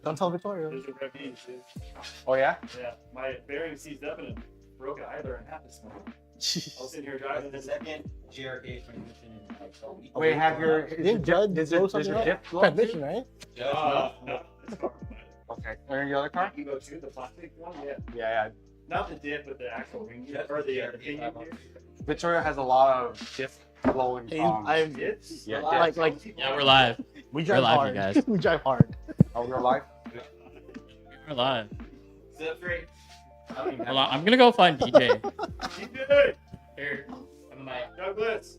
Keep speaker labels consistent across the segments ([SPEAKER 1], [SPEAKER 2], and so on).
[SPEAKER 1] Don't tell Victoria.
[SPEAKER 2] There's a red bean, dude.
[SPEAKER 3] Oh yeah.
[SPEAKER 2] Yeah, my bearing seized up and it broke either and half this morning. I was sitting here driving.
[SPEAKER 4] The second GRK transmission in like a week.
[SPEAKER 3] Wait, have your
[SPEAKER 1] Didn't Judd
[SPEAKER 3] is
[SPEAKER 1] blow
[SPEAKER 3] your
[SPEAKER 1] something up?
[SPEAKER 3] dip blow?
[SPEAKER 1] Transmission, right?
[SPEAKER 2] No, it's car.
[SPEAKER 3] Okay. Or in the other car?
[SPEAKER 2] You go to the plastic one, yeah.
[SPEAKER 3] Yeah.
[SPEAKER 2] Not the dip, but the actual ring gear, or the pinion gear.
[SPEAKER 3] Victoria has a lot of diff blowing.
[SPEAKER 1] Hey, I'm
[SPEAKER 2] Dips?
[SPEAKER 3] Yeah,
[SPEAKER 1] like
[SPEAKER 5] Yeah, we're live.
[SPEAKER 1] we drive
[SPEAKER 5] live,
[SPEAKER 1] hard.
[SPEAKER 5] you guys.
[SPEAKER 1] We drive hard.
[SPEAKER 3] Oh, we're live.
[SPEAKER 5] We're live.
[SPEAKER 2] Set free.
[SPEAKER 5] Hold on, I'm gonna go find DJ.
[SPEAKER 2] DJ!
[SPEAKER 5] Here, on the mic.
[SPEAKER 2] Douglas!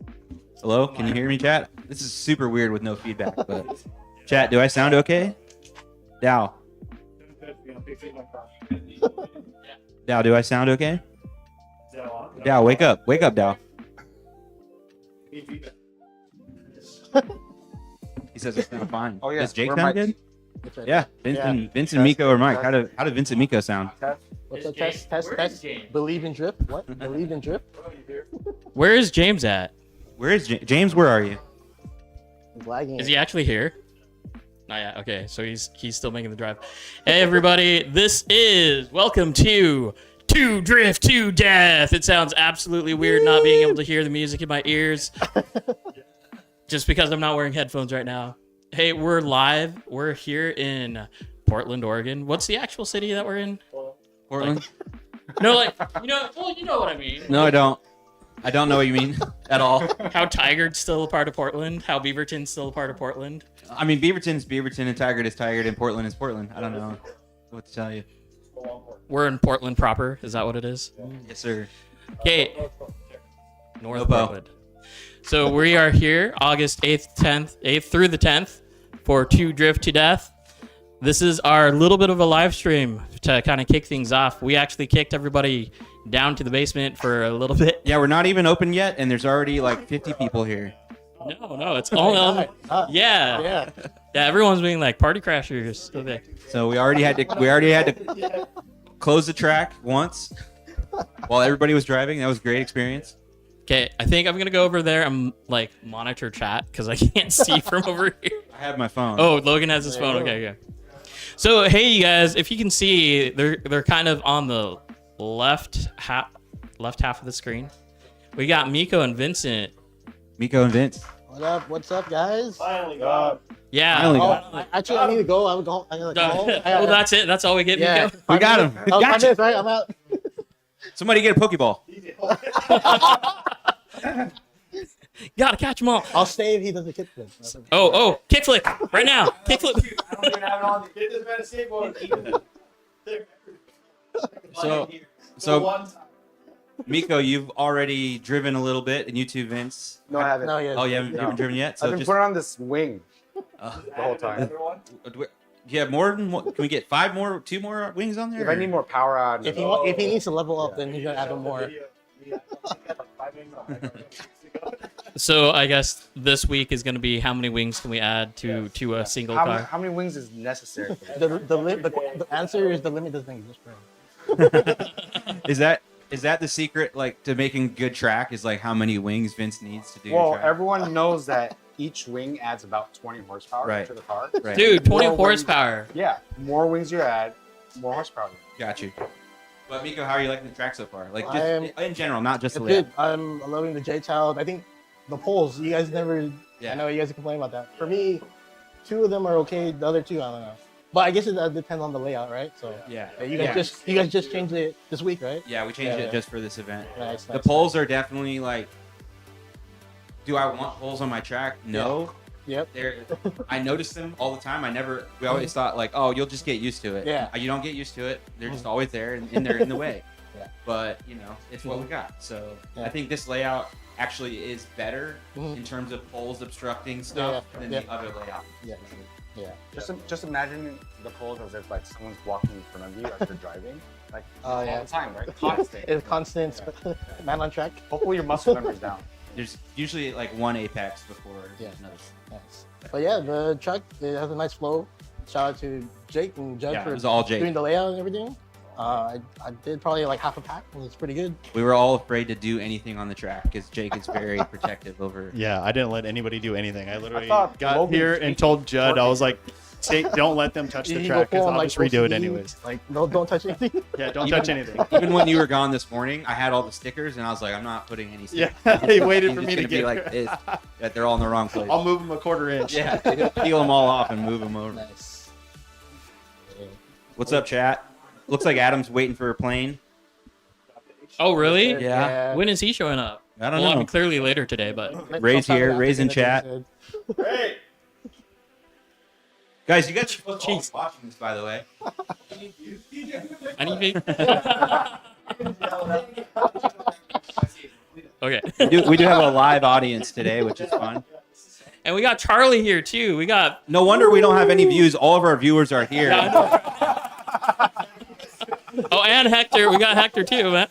[SPEAKER 4] Hello, can you hear me, chat? This is super weird with no feedback, but chat, do I sound okay? Dow, Dow, do I sound okay?
[SPEAKER 2] Is that on?
[SPEAKER 4] Dow, wake up, Dow.
[SPEAKER 2] Need feedback.
[SPEAKER 4] He says it sounds fine.
[SPEAKER 3] Oh, yeah,
[SPEAKER 4] Does Jake
[SPEAKER 3] we're
[SPEAKER 4] sound
[SPEAKER 3] mics.
[SPEAKER 4] good?
[SPEAKER 1] That's right.
[SPEAKER 4] Yeah, Vincent, Miko, or Mike. How did Vincent Miko sound?
[SPEAKER 1] What's
[SPEAKER 5] Is
[SPEAKER 1] up? Test,
[SPEAKER 5] James-
[SPEAKER 1] test,
[SPEAKER 5] where is
[SPEAKER 1] test.
[SPEAKER 5] James?
[SPEAKER 1] Believe in drip. What? Believe in drip.
[SPEAKER 2] Oh, you here?
[SPEAKER 5] Where is James at?
[SPEAKER 4] Where is James? Where are you?
[SPEAKER 1] It's lagging.
[SPEAKER 5] Is he actually here? Not yet. Okay, so he's still making the drive. Hey everybody, this is welcome to Drift to Death. It sounds absolutely weird not being able to hear the music in my ears, just because I'm not wearing headphones right now. Hey, we're live. We're here in Portland, Oregon. What's the actual city that we're in?
[SPEAKER 4] Portland?
[SPEAKER 5] No, like you know what I mean.
[SPEAKER 4] No, I don't. I don't know what you mean at all.
[SPEAKER 5] How Tigard's still a part of Portland. How Beaverton's still a part of Portland.
[SPEAKER 4] I mean, Beaverton's Beaverton and Tigard is Tigard and Portland is Portland. I don't know what to tell you.
[SPEAKER 5] We're in Portland proper. Is that what it is?
[SPEAKER 4] Yes, sir.
[SPEAKER 5] Okay. North
[SPEAKER 4] Nopo.
[SPEAKER 5] Portland. So we are here August 8th through the 10th for To Drift to Death. This is our little bit of a live stream to kind of kick things off. We actually kicked everybody down to the basement for a little bit.
[SPEAKER 4] Yeah, we're not even open yet, and there's already like 50 people here.
[SPEAKER 5] No, it's all yeah. Yeah, everyone's being like party crashers. Okay.
[SPEAKER 4] So we already had to close the track once while everybody was driving. That was a great experience.
[SPEAKER 5] Okay, I think I'm gonna go over there and like monitor chat because I can't see from over here.
[SPEAKER 4] I have my phone.
[SPEAKER 5] Oh, Logan has his phone. Okay. So hey, you guys, if you can see, they're kind of on the left half of the screen. We got Miko and Vincent.
[SPEAKER 4] Miko and Vince.
[SPEAKER 1] What up? What's up, guys?
[SPEAKER 2] Finally got
[SPEAKER 5] Yeah.
[SPEAKER 4] Finally
[SPEAKER 1] Oh,
[SPEAKER 4] got
[SPEAKER 1] actually, I need to go. I gotta go.
[SPEAKER 5] Well, that's it. That's all we get,
[SPEAKER 1] Yeah.
[SPEAKER 5] Miko.
[SPEAKER 4] We got him. We
[SPEAKER 1] Oh,
[SPEAKER 4] got
[SPEAKER 1] 5
[SPEAKER 4] you.
[SPEAKER 1] minutes, right? I'm out.
[SPEAKER 4] Somebody get a Pokeball.
[SPEAKER 5] Gotta catch them all.
[SPEAKER 1] I'll stay if he doesn't kick this.
[SPEAKER 5] Oh, kickflip right now. Kickflip.
[SPEAKER 2] I don't even have it on. Get this man a skateboard.
[SPEAKER 4] So
[SPEAKER 2] One time.
[SPEAKER 4] Miko, you've already driven a little bit, and you too, Vince.
[SPEAKER 3] No, I haven't.
[SPEAKER 1] No, yeah.
[SPEAKER 4] Oh, you haven't driven yet. So
[SPEAKER 3] I've been
[SPEAKER 4] just
[SPEAKER 3] putting on this wing
[SPEAKER 4] uh,
[SPEAKER 3] the whole time.
[SPEAKER 2] Another one?
[SPEAKER 4] do you have more than one? Can we get 2 more wings on there?
[SPEAKER 3] If I need more power out,
[SPEAKER 1] If he needs to level up, then he's gonna add him more.
[SPEAKER 5] So I guess this week is gonna be how many wings can we add to a single car?
[SPEAKER 3] how many wings is necessary? For that?
[SPEAKER 1] The answer is the limit doesn't exist for him.
[SPEAKER 4] Is that the secret, like, to making good track? Is like how many wings Vince needs to do?
[SPEAKER 3] Well,
[SPEAKER 4] track?
[SPEAKER 3] everyone knows that each wing adds about 20 horsepower
[SPEAKER 4] Right.
[SPEAKER 3] to the car.
[SPEAKER 4] Right.
[SPEAKER 5] Dude, 20
[SPEAKER 3] More wings.
[SPEAKER 5] horsepower.
[SPEAKER 3] Yeah, more wings you add, more horsepower.
[SPEAKER 4] Got you. But Miko, how are you liking the track so far? Like, just
[SPEAKER 1] I am-
[SPEAKER 4] in general, not just the
[SPEAKER 1] It's
[SPEAKER 4] layout.
[SPEAKER 1] good. I'm loving the J-Child. I think the poles, you guys never,
[SPEAKER 4] Yeah.
[SPEAKER 1] I know you guys complain about that. For me, 2 of them are okay. The other 2, I don't know. But I guess it depends on the layout, right? So
[SPEAKER 4] Yeah.
[SPEAKER 1] you guys just changed it this week, right?
[SPEAKER 4] Yeah, we changed
[SPEAKER 1] Yeah.
[SPEAKER 4] it just for this event.
[SPEAKER 1] Nice.
[SPEAKER 4] The poles are definitely like. Do I want poles on my track? No.
[SPEAKER 1] Yep.
[SPEAKER 4] They're. I notice them all the time. We always thought like, oh, you'll just get used to it.
[SPEAKER 1] Yeah.
[SPEAKER 4] You don't get used to it. They're just always there, and they're in the way.
[SPEAKER 1] Yeah.
[SPEAKER 4] But it's what we got. So
[SPEAKER 1] Yeah.
[SPEAKER 4] I think this layout actually is better
[SPEAKER 1] Mhm.
[SPEAKER 4] in terms of poles obstructing stuff than
[SPEAKER 1] Yeah.
[SPEAKER 4] the other layout.
[SPEAKER 1] Yeah. Yeah.
[SPEAKER 3] Just imagine the poles as if like someone's walking in front of you as you're driving, like
[SPEAKER 1] Oh,
[SPEAKER 3] all
[SPEAKER 1] yeah.
[SPEAKER 3] the time, right? Constant.
[SPEAKER 1] It's constant man on track.
[SPEAKER 3] Hopefully your muscle memory's down.
[SPEAKER 4] There's usually like one apex before
[SPEAKER 1] Yeah.
[SPEAKER 4] another.
[SPEAKER 1] Nice. But yeah, the track, it has a nice flow. Shout out to Jake and Judd
[SPEAKER 4] Yeah,
[SPEAKER 1] for
[SPEAKER 4] it was all Jake.
[SPEAKER 1] doing the layout and everything. I did probably like half a pack. It was pretty good.
[SPEAKER 4] We were all afraid to do anything on the track because Jake is very protective over.
[SPEAKER 6] Yeah, I didn't let anybody do anything. I literally
[SPEAKER 3] thought
[SPEAKER 6] got
[SPEAKER 3] Logan
[SPEAKER 6] here
[SPEAKER 3] was
[SPEAKER 6] and told Judd, I was like,
[SPEAKER 2] don't let them touch the
[SPEAKER 1] You
[SPEAKER 2] track
[SPEAKER 1] go
[SPEAKER 2] because
[SPEAKER 1] full on,
[SPEAKER 2] I'll
[SPEAKER 1] like,
[SPEAKER 2] just redo it
[SPEAKER 1] OCD,
[SPEAKER 2] anyways.
[SPEAKER 1] Like, don't touch anything.
[SPEAKER 2] Yeah, don't
[SPEAKER 4] Even-
[SPEAKER 2] touch anything.
[SPEAKER 4] Even when you were gone this morning, I had all the stickers, and I was like, I'm not putting any stickers.
[SPEAKER 2] Yeah, he waited
[SPEAKER 4] He's
[SPEAKER 2] for
[SPEAKER 4] just
[SPEAKER 2] me to
[SPEAKER 4] gonna be
[SPEAKER 2] get
[SPEAKER 4] like this, that they're all in the wrong place.
[SPEAKER 2] I'll move them a quarter inch.
[SPEAKER 4] Yeah, peel them all off and move them over.
[SPEAKER 1] Nice.
[SPEAKER 4] What's up, chat? Looks like Adam's waiting for a plane.
[SPEAKER 5] Oh, really?
[SPEAKER 4] Yeah.
[SPEAKER 5] When is he showing up?
[SPEAKER 4] I don't
[SPEAKER 5] Well, I
[SPEAKER 4] know.
[SPEAKER 5] mean, clearly later today, but
[SPEAKER 4] Ray's
[SPEAKER 1] Sometime
[SPEAKER 4] here,
[SPEAKER 1] after
[SPEAKER 4] Ray's in
[SPEAKER 1] dinner,
[SPEAKER 4] chat.
[SPEAKER 1] they
[SPEAKER 2] Hey,
[SPEAKER 4] Guys, you guys are
[SPEAKER 5] Jeez.
[SPEAKER 4] watching this, by the way.
[SPEAKER 5] I need Okay.
[SPEAKER 4] We do have a live audience today, which is fun.
[SPEAKER 5] And we got Charlie here too. We got
[SPEAKER 4] No wonder we don't have any views. All of our viewers are here.
[SPEAKER 5] oh, and Hector. We got Hector too, man.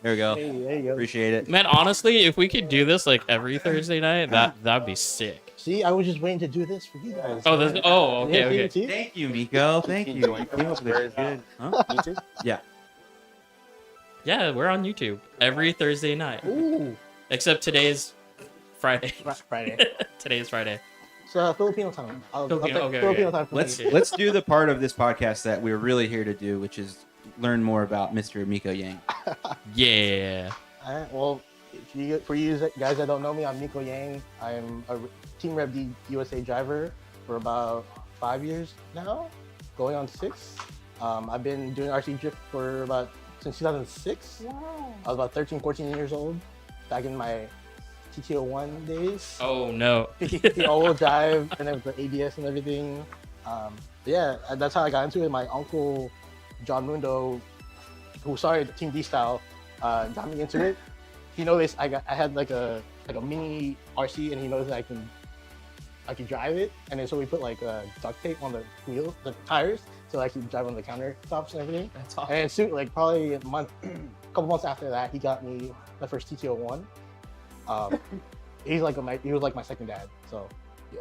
[SPEAKER 4] There we go.
[SPEAKER 1] Hey, there you go.
[SPEAKER 4] Appreciate it.
[SPEAKER 5] Man, honestly, if we could do this like every Thursday night, that'd be sick.
[SPEAKER 1] See, I was just waiting to do this for you guys.
[SPEAKER 5] Oh, okay,
[SPEAKER 1] Yeah,
[SPEAKER 5] okay.
[SPEAKER 1] see?
[SPEAKER 4] Thank you, Miko. Thank you. You came up with it good. Huh?
[SPEAKER 3] YouTube?
[SPEAKER 4] Yeah.
[SPEAKER 5] Yeah, we're on YouTube every Thursday night,
[SPEAKER 1] Ooh,
[SPEAKER 5] except today's Friday.
[SPEAKER 1] Friday.
[SPEAKER 5] Today's Friday.
[SPEAKER 1] So Filipino time.
[SPEAKER 5] Filipino, okay,
[SPEAKER 1] Filipino
[SPEAKER 5] okay.
[SPEAKER 1] time for
[SPEAKER 4] Let's
[SPEAKER 1] me.
[SPEAKER 4] let's do the part of this podcast that we're really here to do, which is learn more about Mr. Miko Yang.
[SPEAKER 5] Yeah.
[SPEAKER 1] Alright, well, for you guys that don't know me, I'm Miko Yang. I'm a Team Rev D USA driver for about 5 years now, going on 6. I've been doing RC drift for since 2006. I was about 13, 14 years old, back in my TTO1 days.
[SPEAKER 5] Oh no.
[SPEAKER 1] 50/50 all-wheel drive, and then with the ABS and everything. Yeah, that's how I got into it. My uncle, John Mundo, who started Team D Style, got me into it. He noticed I had like a mini RC, and he knows that I can drive it. And then so we put like duct tape on the wheels, the tires, so I could drive on the countertops and everything.
[SPEAKER 5] That's awesome.
[SPEAKER 1] And soon, like probably a couple months after that, he got me my first TTO1. He was like my second dad. So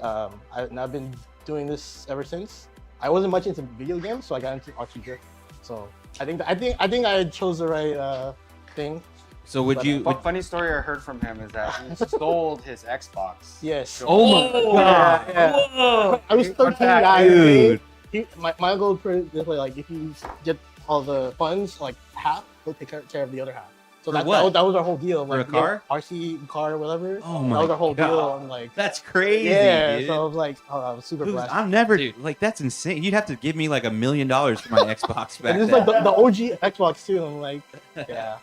[SPEAKER 1] I've been doing this ever since. I wasn't much into video games, so I got into RC drift. So I think I chose the right thing.
[SPEAKER 4] So would you?
[SPEAKER 3] But funny story I heard from him is that he stole his Xbox.
[SPEAKER 1] Yes.
[SPEAKER 4] Oh my god!
[SPEAKER 1] Yeah.
[SPEAKER 5] Whoa.
[SPEAKER 1] I was 13,
[SPEAKER 3] that,
[SPEAKER 1] guys.
[SPEAKER 4] dude.
[SPEAKER 1] My uncle put it this way: like if you get all the funds, like half, he'll take care of the other half. So
[SPEAKER 4] For
[SPEAKER 1] that
[SPEAKER 4] what?
[SPEAKER 1] was our whole deal.
[SPEAKER 4] For
[SPEAKER 1] Like
[SPEAKER 4] a car?
[SPEAKER 1] RC car, whatever.
[SPEAKER 4] Oh
[SPEAKER 1] That
[SPEAKER 4] my
[SPEAKER 1] was our whole deal.
[SPEAKER 4] God.
[SPEAKER 1] I'm like,
[SPEAKER 4] That's crazy,
[SPEAKER 1] yeah.
[SPEAKER 4] dude.
[SPEAKER 1] So I was like, oh, I was super
[SPEAKER 4] Dude,
[SPEAKER 1] blessed.
[SPEAKER 4] I'm never
[SPEAKER 5] Dude.
[SPEAKER 4] like that's insane. You'd have to give me like $1 million for my Xbox back
[SPEAKER 1] And this is
[SPEAKER 4] then.
[SPEAKER 1] like the OG Xbox too. I'm like, yeah.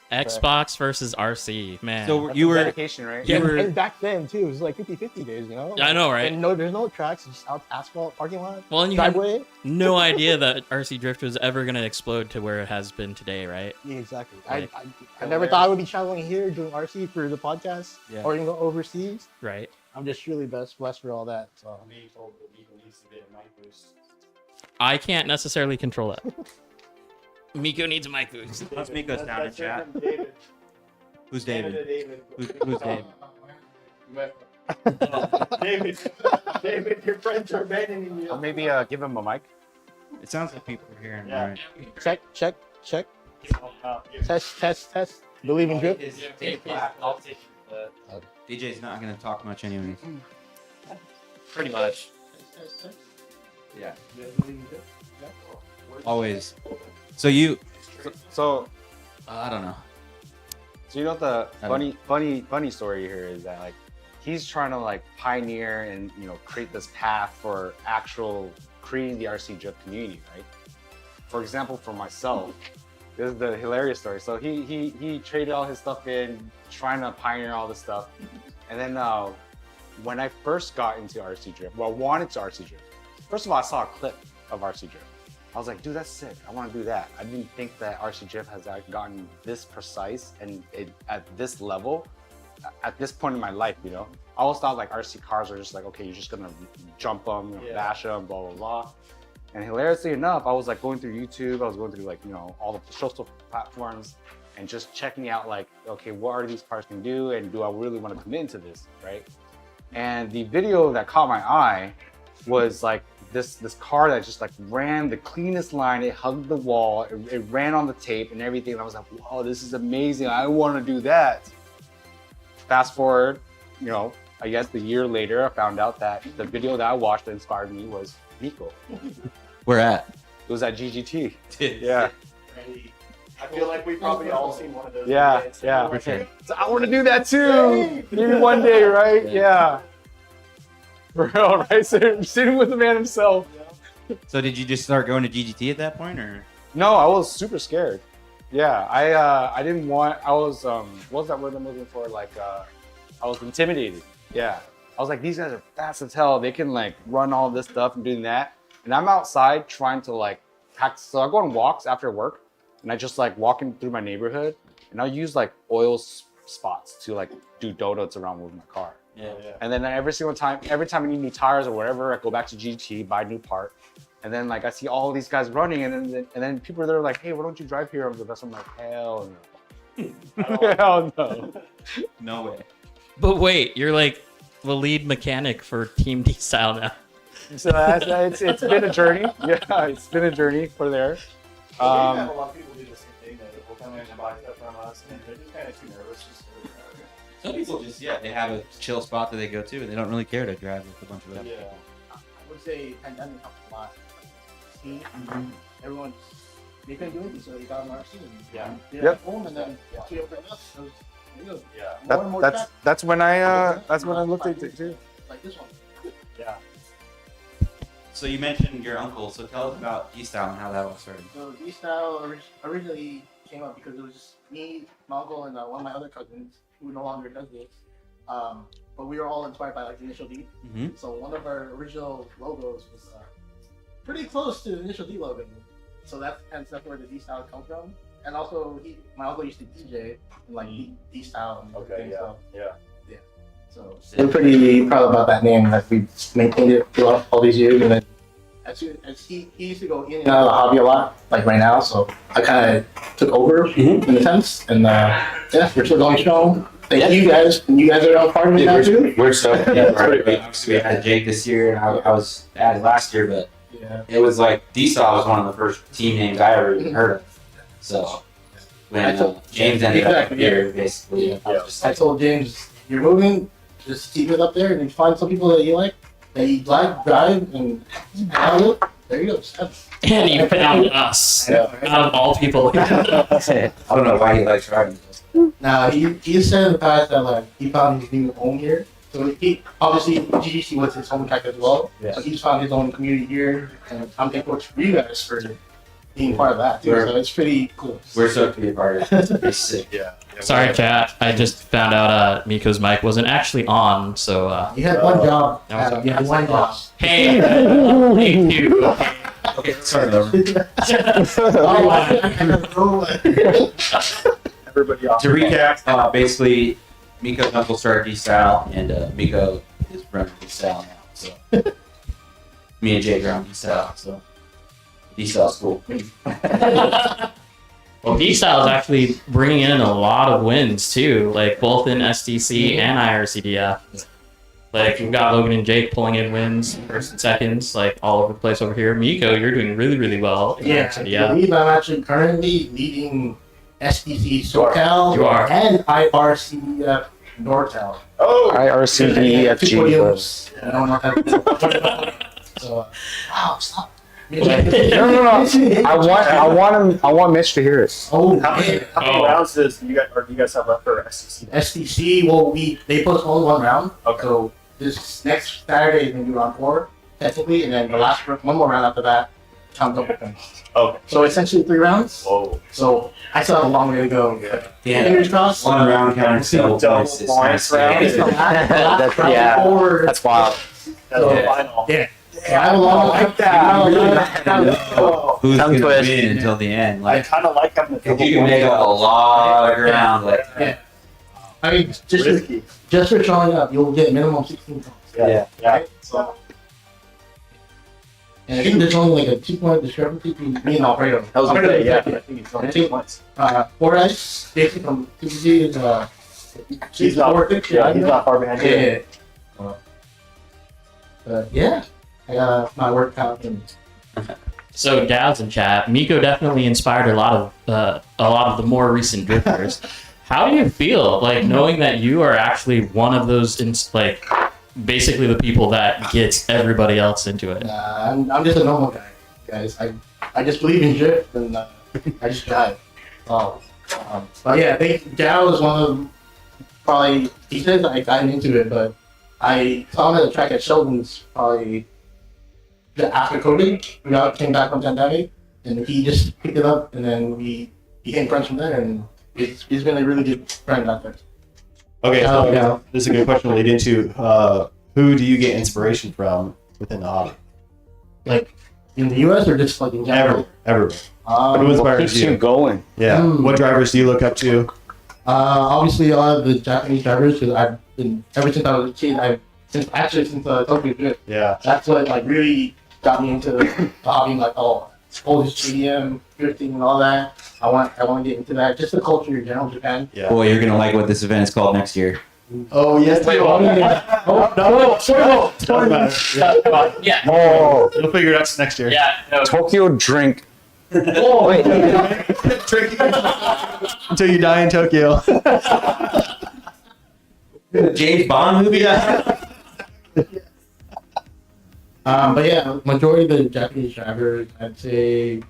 [SPEAKER 5] Xbox versus RC, man.
[SPEAKER 4] So
[SPEAKER 3] That's
[SPEAKER 4] you
[SPEAKER 3] some
[SPEAKER 4] were
[SPEAKER 3] dedication, right?
[SPEAKER 4] You
[SPEAKER 1] and,
[SPEAKER 4] were-
[SPEAKER 1] and back then too, it was like 50-50 days, you know?
[SPEAKER 5] I know, right?
[SPEAKER 1] And there's no tracks, just out asphalt, parking lot,
[SPEAKER 5] Well, and you had
[SPEAKER 1] driveway.
[SPEAKER 5] no idea that RC Drift was ever gonna explode to where it has been today, right?
[SPEAKER 1] Yeah, exactly.
[SPEAKER 5] Right.
[SPEAKER 1] I never thought I would be traveling here doing RC for the podcast
[SPEAKER 4] Yeah.
[SPEAKER 1] or even go overseas.
[SPEAKER 5] Right.
[SPEAKER 1] I'm just really blessed for all that. So
[SPEAKER 5] I can't necessarily control that. Miko needs a mic boost.
[SPEAKER 4] Let's make us down in chat. Who's David? Who's David?
[SPEAKER 2] David, your friends are abandoning you.
[SPEAKER 3] Or maybe give him a mic.
[SPEAKER 4] It sounds like people are hearing.
[SPEAKER 2] Yeah.
[SPEAKER 4] Right.
[SPEAKER 1] check. Test. Believe in drip.
[SPEAKER 4] DJ's not gonna talk much anyways.
[SPEAKER 5] Pretty much.
[SPEAKER 4] Yeah. Always. So you,
[SPEAKER 3] So
[SPEAKER 4] I don't know.
[SPEAKER 3] So you know what the
[SPEAKER 4] I don't-
[SPEAKER 3] funny story here is that like he's trying to like pioneer and create this path for actual creating the RC drift community, right? For example, for myself, this is the hilarious story. So he traded all his stuff in, trying to pioneer all this stuff, and then when I first got into RC drift, well, wanted to RC drift. First of all, I saw a clip of RC drift. I was like, dude, that's sick. I want to do that. I didn't think that RC drift has gotten this precise and at this level, at this point in my life, I always thought like RC cars are just like, okay, you're just gonna jump them, bash them, blah, blah, blah. And hilariously enough, I was like going through YouTube, I was going through like, all the social platforms and just checking out like, okay, what are these cars can do? And do I really want to commit into this, right? And the video that caught my eye was like, this car that just like ran the cleanest line. It hugged the wall. It ran on the tape and everything. And I was like, wow, this is amazing. I want to do that. Fast forward, I guess the year later, I found out that the video that I watched that inspired me was Miko.
[SPEAKER 4] Where at?
[SPEAKER 3] It was at GGT. Yeah.
[SPEAKER 2] I feel like we've probably all seen one of those.
[SPEAKER 3] Yeah,
[SPEAKER 2] videos.
[SPEAKER 3] yeah.
[SPEAKER 4] For sure.
[SPEAKER 3] So I want to do that too. Maybe one day, right? Yeah. For real, right? Sitting with the man himself.
[SPEAKER 4] So did you just start going to GGT at that point, or?
[SPEAKER 3] No, I was super scared. Yeah, I didn't want. I was what was that word I'm looking for? Like I was intimidated. Yeah, I was like, these guys are fast as hell. They can like run all this stuff and doing that, and I'm outside trying to like practice. So I go on walks after work, and I just like walking through my neighborhood, and I'll use like oil spots to like do donuts around with my car.
[SPEAKER 4] Yeah.
[SPEAKER 3] And then every time I need new tires or whatever, I go back to GT, buy a new part. And then like I see all these guys running, and then people are there like, hey, why don't you drive here? I'm like, hell no. Hell no.
[SPEAKER 4] No way.
[SPEAKER 5] But wait, you're like the lead mechanic for Team D Style now.
[SPEAKER 3] So it's been a journey. Yeah, it's been a journey for there.
[SPEAKER 2] We've had a lot of people do the same thing. That they'll come in and buy stuff from us, and they're just kind of too nervous.
[SPEAKER 4] Some people just they have a chill spot that they go to, and they don't really care to drive with a bunch of other
[SPEAKER 2] Yeah.
[SPEAKER 4] people.
[SPEAKER 1] I would say pandemic helped a lot. See, everyone, they couldn't do anything, so they got an RC. And
[SPEAKER 2] Yeah.
[SPEAKER 1] did it
[SPEAKER 3] Yep.
[SPEAKER 1] at home, and then once we opened up, it was, there you go.
[SPEAKER 2] Yeah.
[SPEAKER 1] More and more tracks,
[SPEAKER 3] That's when I looked at it too.
[SPEAKER 1] like this one.
[SPEAKER 2] Yeah.
[SPEAKER 4] So you mentioned your uncle. So tell us about D-Style and how that all started.
[SPEAKER 1] So D-Style originally came up because it was just me, my uncle, and one of my other cousins who no longer does this. But we were all inspired by like the Initial D.
[SPEAKER 4] Mm-hmm.
[SPEAKER 1] So one of our original logos was pretty close to the Initial D logo. So that's where the D-Style comes from. And also, my uncle used to DJ and like D-Style and
[SPEAKER 2] Okay.
[SPEAKER 1] everything,
[SPEAKER 2] Yeah.
[SPEAKER 1] so,
[SPEAKER 2] Yeah.
[SPEAKER 1] So we're pretty proud about that name that we maintained it throughout all these years. And then as he used to go in and out of the hobby a lot, like right now. So I kind of took over in a sense. And yeah, we're still going strong. Thank you guys. And you guys are all part of it now too.
[SPEAKER 4] We're stoked. Obviously, we had Jake this year, and I was added last year, but
[SPEAKER 1] Yeah.
[SPEAKER 4] it was like D-Style was one of the first team names I ever even heard of. So when James ended up
[SPEAKER 1] Exactly,
[SPEAKER 4] here, basically, I was just
[SPEAKER 1] I
[SPEAKER 4] like,
[SPEAKER 1] told James, you're moving, just keep it up there and you find some people that you like, that you like, drive, and hang out with. There you go.
[SPEAKER 5] And you found us.
[SPEAKER 1] Yeah.
[SPEAKER 5] Out of all people.
[SPEAKER 4] I don't know why he likes driving this.
[SPEAKER 1] Now, he said in the past that like he found his new home here. So he obviously GGC was his home track as well.
[SPEAKER 2] Yeah.
[SPEAKER 1] So he's found his own community here, and I'm thankful for you guys for being part of that too. So it's pretty cool.
[SPEAKER 4] We're stoked to be a part of it. It's sick.
[SPEAKER 2] Yeah.
[SPEAKER 5] Sorry, chat. I just found out Miko's mic wasn't actually on, so
[SPEAKER 1] You had one job.
[SPEAKER 5] That was
[SPEAKER 1] You had one job.
[SPEAKER 5] hey, thank you.
[SPEAKER 4] Okay, sorry, though.
[SPEAKER 2] Everybody off.
[SPEAKER 4] To recap, basically, Miko's uncle started D-Style, and Miko is running D-Style now. So me and Jake are on D-Style, so D-Style's cool.
[SPEAKER 5] Well, D-Style is actually bringing in a lot of wins too, like both in SDC and IRCDF. Like we've got Logan and Jake pulling in wins, first and seconds, like all over the place over here. Miko, you're doing really, really well in
[SPEAKER 1] Yeah, I
[SPEAKER 5] IRCDF.
[SPEAKER 1] believe I'm actually currently leading SDC SoCal
[SPEAKER 5] You are.
[SPEAKER 1] and IRCDF NorCal.
[SPEAKER 2] Oh.
[SPEAKER 1] Two
[SPEAKER 3] IRCDFG.
[SPEAKER 1] podiums. I don't know how So, wow, stop.
[SPEAKER 3] No. I want Mitch to hear it.
[SPEAKER 1] Oh,
[SPEAKER 2] How many
[SPEAKER 5] Oh.
[SPEAKER 2] rounds do you guys have left for SCC?
[SPEAKER 1] SDC, well, they postponed one round.
[SPEAKER 2] Okay.
[SPEAKER 1] So this next Saturday is going to be round 4, technically, and then the last one more round after that counts double points.
[SPEAKER 2] Okay.
[SPEAKER 1] So essentially 3 rounds.
[SPEAKER 2] Whoa.
[SPEAKER 1] So I still have a long way to go.
[SPEAKER 2] Yeah.
[SPEAKER 4] Yeah,
[SPEAKER 1] Fingers crossed.
[SPEAKER 4] one round counts double
[SPEAKER 2] Double
[SPEAKER 4] points. It's
[SPEAKER 2] points
[SPEAKER 4] nice.
[SPEAKER 2] round.
[SPEAKER 1] It's the last round
[SPEAKER 3] yeah.
[SPEAKER 1] forward.
[SPEAKER 3] That's wild.
[SPEAKER 2] That's
[SPEAKER 1] So-
[SPEAKER 2] the final.
[SPEAKER 1] Yeah. So I have a long
[SPEAKER 2] I like that.
[SPEAKER 1] Oh,
[SPEAKER 4] Who's
[SPEAKER 3] Tongue
[SPEAKER 4] gonna
[SPEAKER 3] twist.
[SPEAKER 4] win until the end?
[SPEAKER 2] I
[SPEAKER 4] Like,
[SPEAKER 2] kind of like having the
[SPEAKER 4] if
[SPEAKER 2] double
[SPEAKER 4] you can
[SPEAKER 2] points.
[SPEAKER 4] make up a lot of ground, like,
[SPEAKER 1] Yeah. I mean,
[SPEAKER 2] Risky.
[SPEAKER 1] just for showing up, you'll get minimum 16 points.
[SPEAKER 2] Yeah. Yeah.
[SPEAKER 1] Right? So, and I think there's only like a 2-point discrepancy between me and Alfredo.
[SPEAKER 2] I was gonna say, yeah. I
[SPEAKER 1] Yeah.
[SPEAKER 2] think it's only 2 points.
[SPEAKER 1] Fordice, Jason from TPG is
[SPEAKER 2] He's not. Yeah, he's not far behind you.
[SPEAKER 1] Yeah. But yeah, I got my work out and
[SPEAKER 5] So Dow's in chat. Miko definitely inspired a lot of the more recent drifters. How do you feel like knowing that you are actually one of those like basically the people that gets everybody else into it?
[SPEAKER 1] I'm just a normal guy, guys. I just believe in drift and I just drive. But yeah, I think Jao was one of probably, he says I got into it, but I saw him at the track at Sheldon's probably after COVID. We all came back from pandemic and he just picked it up and then we became friends from there and he's been a really good friend out there.
[SPEAKER 6] Okay, so
[SPEAKER 1] Yeah.
[SPEAKER 6] this is a good question to lead into. Who do you get inspiration from within the hobby?
[SPEAKER 1] Like in the US or just like in general?
[SPEAKER 6] Everywhere. Who
[SPEAKER 1] Um,
[SPEAKER 6] inspires
[SPEAKER 3] Keeps you
[SPEAKER 6] you?
[SPEAKER 3] going.
[SPEAKER 6] Yeah.
[SPEAKER 1] Hmm.
[SPEAKER 6] What drivers do you look up to?
[SPEAKER 1] Obviously a lot of the Japanese drivers because I've been ever since I was a kid. Since Tokyo Drift.
[SPEAKER 6] Yeah.
[SPEAKER 1] That's what like really got me into the hobby. Like Polish stadium drifting and all that. I want to get into that. Just the culture in general, Japan.
[SPEAKER 6] Yeah.
[SPEAKER 4] Boy, you're gonna like what this event is called next year.
[SPEAKER 6] Oh yes.
[SPEAKER 1] Wait,
[SPEAKER 6] oh,
[SPEAKER 1] what?
[SPEAKER 6] no. Doesn't matter. Yeah.
[SPEAKER 5] Yeah.
[SPEAKER 3] Oh,
[SPEAKER 6] You'll figure it out next year.
[SPEAKER 5] Yeah. No.
[SPEAKER 3] Tokyo drink.
[SPEAKER 6] Oh,
[SPEAKER 3] Wait.
[SPEAKER 6] Drinking until you die in Tokyo.
[SPEAKER 4] James Bond movie.
[SPEAKER 1] But yeah, majority of the Japanese drivers, I'd say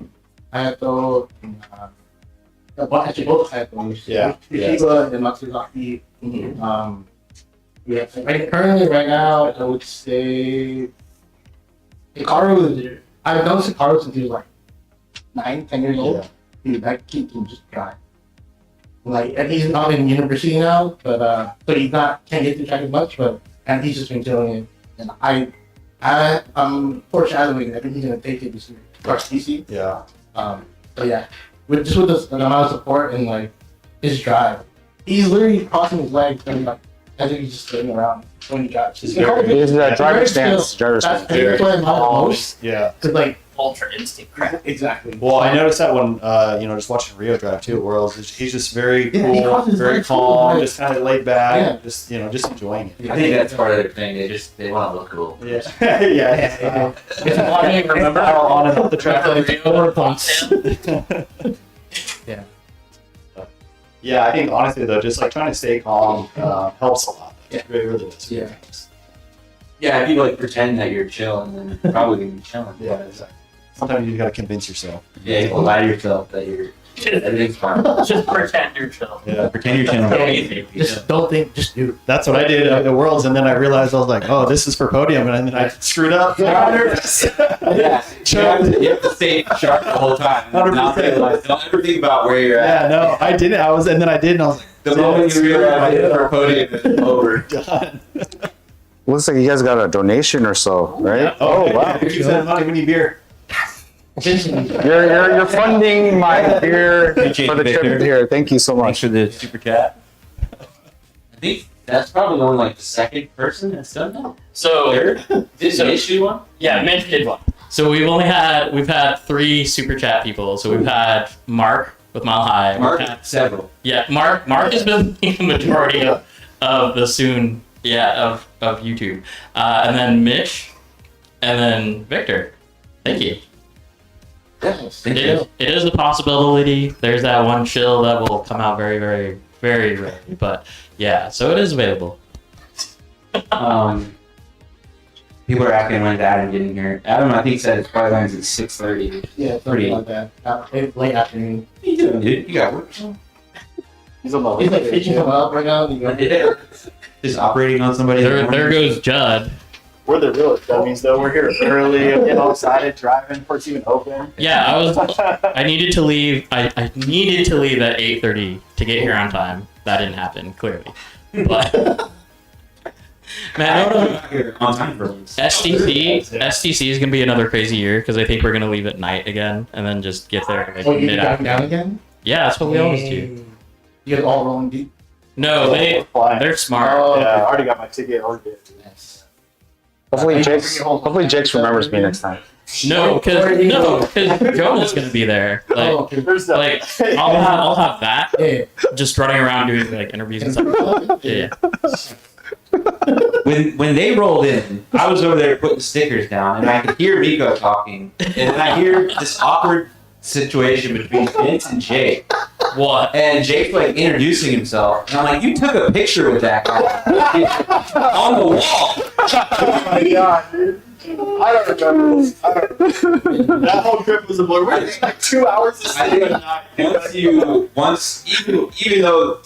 [SPEAKER 1] Hayato and actually both Hayatos.
[SPEAKER 6] Yeah.
[SPEAKER 1] Yoshiba and Matsuzaki. Yeah. Currently, right now, I would say Hikaru is. I've known Hikaru since he was like 9, 10 years old.
[SPEAKER 6] Yeah.
[SPEAKER 1] Dude, that kid can just drive. Like, and he's not in university now, but so he's not can't get to track as much, and he's just been killing it. And I'm foreshadowing. I think he's gonna take it this year. DC.
[SPEAKER 6] Yeah.
[SPEAKER 1] So yeah, with the amount of support and like his drive, he's literally crossing his legs and like as if he's just sitting around when he drives.
[SPEAKER 6] He's very-
[SPEAKER 3] He's a driver
[SPEAKER 1] very
[SPEAKER 3] stance.
[SPEAKER 1] still.
[SPEAKER 3] Driver
[SPEAKER 1] That's
[SPEAKER 3] stance.
[SPEAKER 1] what I admire most.
[SPEAKER 6] Yeah.
[SPEAKER 1] Cause like
[SPEAKER 5] Ultra instinct crap.
[SPEAKER 1] exactly.
[SPEAKER 6] Well, I noticed that when just watching Rio drive too at Worlds, he's just very
[SPEAKER 1] Yeah, he
[SPEAKER 6] cool,
[SPEAKER 1] crosses
[SPEAKER 6] very
[SPEAKER 1] legs
[SPEAKER 6] calm,
[SPEAKER 1] too,
[SPEAKER 6] just kind of laid back,
[SPEAKER 1] Yeah.
[SPEAKER 6] just enjoying it.
[SPEAKER 4] I think that's part of their thing. They want to look cool.
[SPEAKER 6] Yeah. Yeah.
[SPEAKER 5] Remember
[SPEAKER 6] on and off the track.
[SPEAKER 1] Yeah.
[SPEAKER 6] Yeah, I think honestly though, just like trying to stay calm helps a lot.
[SPEAKER 1] Yeah.
[SPEAKER 6] It really does.
[SPEAKER 1] Yeah.
[SPEAKER 4] Yeah, if you like pretend that you're chilling, then you're probably gonna be chilling.
[SPEAKER 6] Yeah, exactly. Sometimes you just gotta convince yourself.
[SPEAKER 4] Yeah, you lie to yourself that everything's fine.
[SPEAKER 5] Just pretend you're chill.
[SPEAKER 6] Yeah.
[SPEAKER 4] Pretend you're chilling.
[SPEAKER 1] Just don't think. Just do.
[SPEAKER 6] That's what I did at the Worlds, and then I realized I was like, oh, this is for podium, and then I screwed up.
[SPEAKER 4] Yeah, you have to stay sharp the whole time.
[SPEAKER 6] 100%.
[SPEAKER 4] Don't ever think about where you're at.
[SPEAKER 6] Yeah, no, I didn't. And then I did, and I was like,
[SPEAKER 4] The moment you realize it's for a podium, it's over.
[SPEAKER 6] done.
[SPEAKER 3] Looks like you guys got a donation or so, right?
[SPEAKER 6] Oh, wow.
[SPEAKER 3] wow.
[SPEAKER 6] You sent money, we need beer.
[SPEAKER 3] You're funding my beer
[SPEAKER 4] Appreciate
[SPEAKER 3] for the
[SPEAKER 4] it,
[SPEAKER 3] trip
[SPEAKER 4] Victor.
[SPEAKER 3] here. Thank you so
[SPEAKER 4] Thanks
[SPEAKER 3] much.
[SPEAKER 4] for the super chat. I think that's probably only like the second person that's done that.
[SPEAKER 5] So
[SPEAKER 4] Third? This issue one?
[SPEAKER 5] yeah, Mitch did one. So we've had 3 super chat people. So we've had Mark with Mile High. We've
[SPEAKER 4] Mark,
[SPEAKER 5] had-
[SPEAKER 4] several.
[SPEAKER 5] Yeah, Mark has been the majority of the of YouTube, and then Mitch, and then Victor. Thank you.
[SPEAKER 4] Thank
[SPEAKER 5] It
[SPEAKER 4] you.
[SPEAKER 5] is, it is a possibility. There's that one chill that will come out very, very, very rarely, but yeah, so it is available.
[SPEAKER 4] People are asking when's Adam getting here. Adam, I think, said it's probably lands at 6:30.
[SPEAKER 1] Yeah,
[SPEAKER 4] Pretty.
[SPEAKER 1] something like that. Late afternoon.
[SPEAKER 4] What are you doing, dude? You got work.
[SPEAKER 1] He's like pitching him up right now.
[SPEAKER 4] Yeah. Just operating on somebody.
[SPEAKER 5] There goes Judd.
[SPEAKER 6] We're the real dummies, though. We're here early, getting all excited, driving before it's even open.
[SPEAKER 5] Yeah, I needed to leave. I needed to leave at 8:30 to get here on time. That didn't happen, clearly. But man,
[SPEAKER 4] on time for once.
[SPEAKER 5] STC is gonna be another crazy year because I think we're gonna leave at night again and then just get there like
[SPEAKER 1] Oh, you
[SPEAKER 5] mid
[SPEAKER 1] driving down again?
[SPEAKER 5] Yeah, that's what we always do.
[SPEAKER 1] You guys all rolling deep?
[SPEAKER 5] No, they're smart.
[SPEAKER 1] Oh,
[SPEAKER 6] Yeah, I already got my ticket.
[SPEAKER 3] Hopefully Jake's remembers me next time.
[SPEAKER 5] No, because Jonah's gonna be there. Like,
[SPEAKER 6] There's
[SPEAKER 5] like I'll have that
[SPEAKER 1] Yeah.
[SPEAKER 5] just running around doing like interviews and stuff. Yeah.
[SPEAKER 4] When they rolled in, I was over there putting stickers down, and I could hear Miko talking, and then I hear this awkward situation between Vince and Jake.
[SPEAKER 5] What?
[SPEAKER 4] And Jake's like introducing himself, and I'm like, you took a picture with that guy on the wall.
[SPEAKER 6] Oh my god, dude. I don't remember this. That whole trip was a blur. We're like 2 hours of
[SPEAKER 4] I
[SPEAKER 6] sleep.
[SPEAKER 4] think even though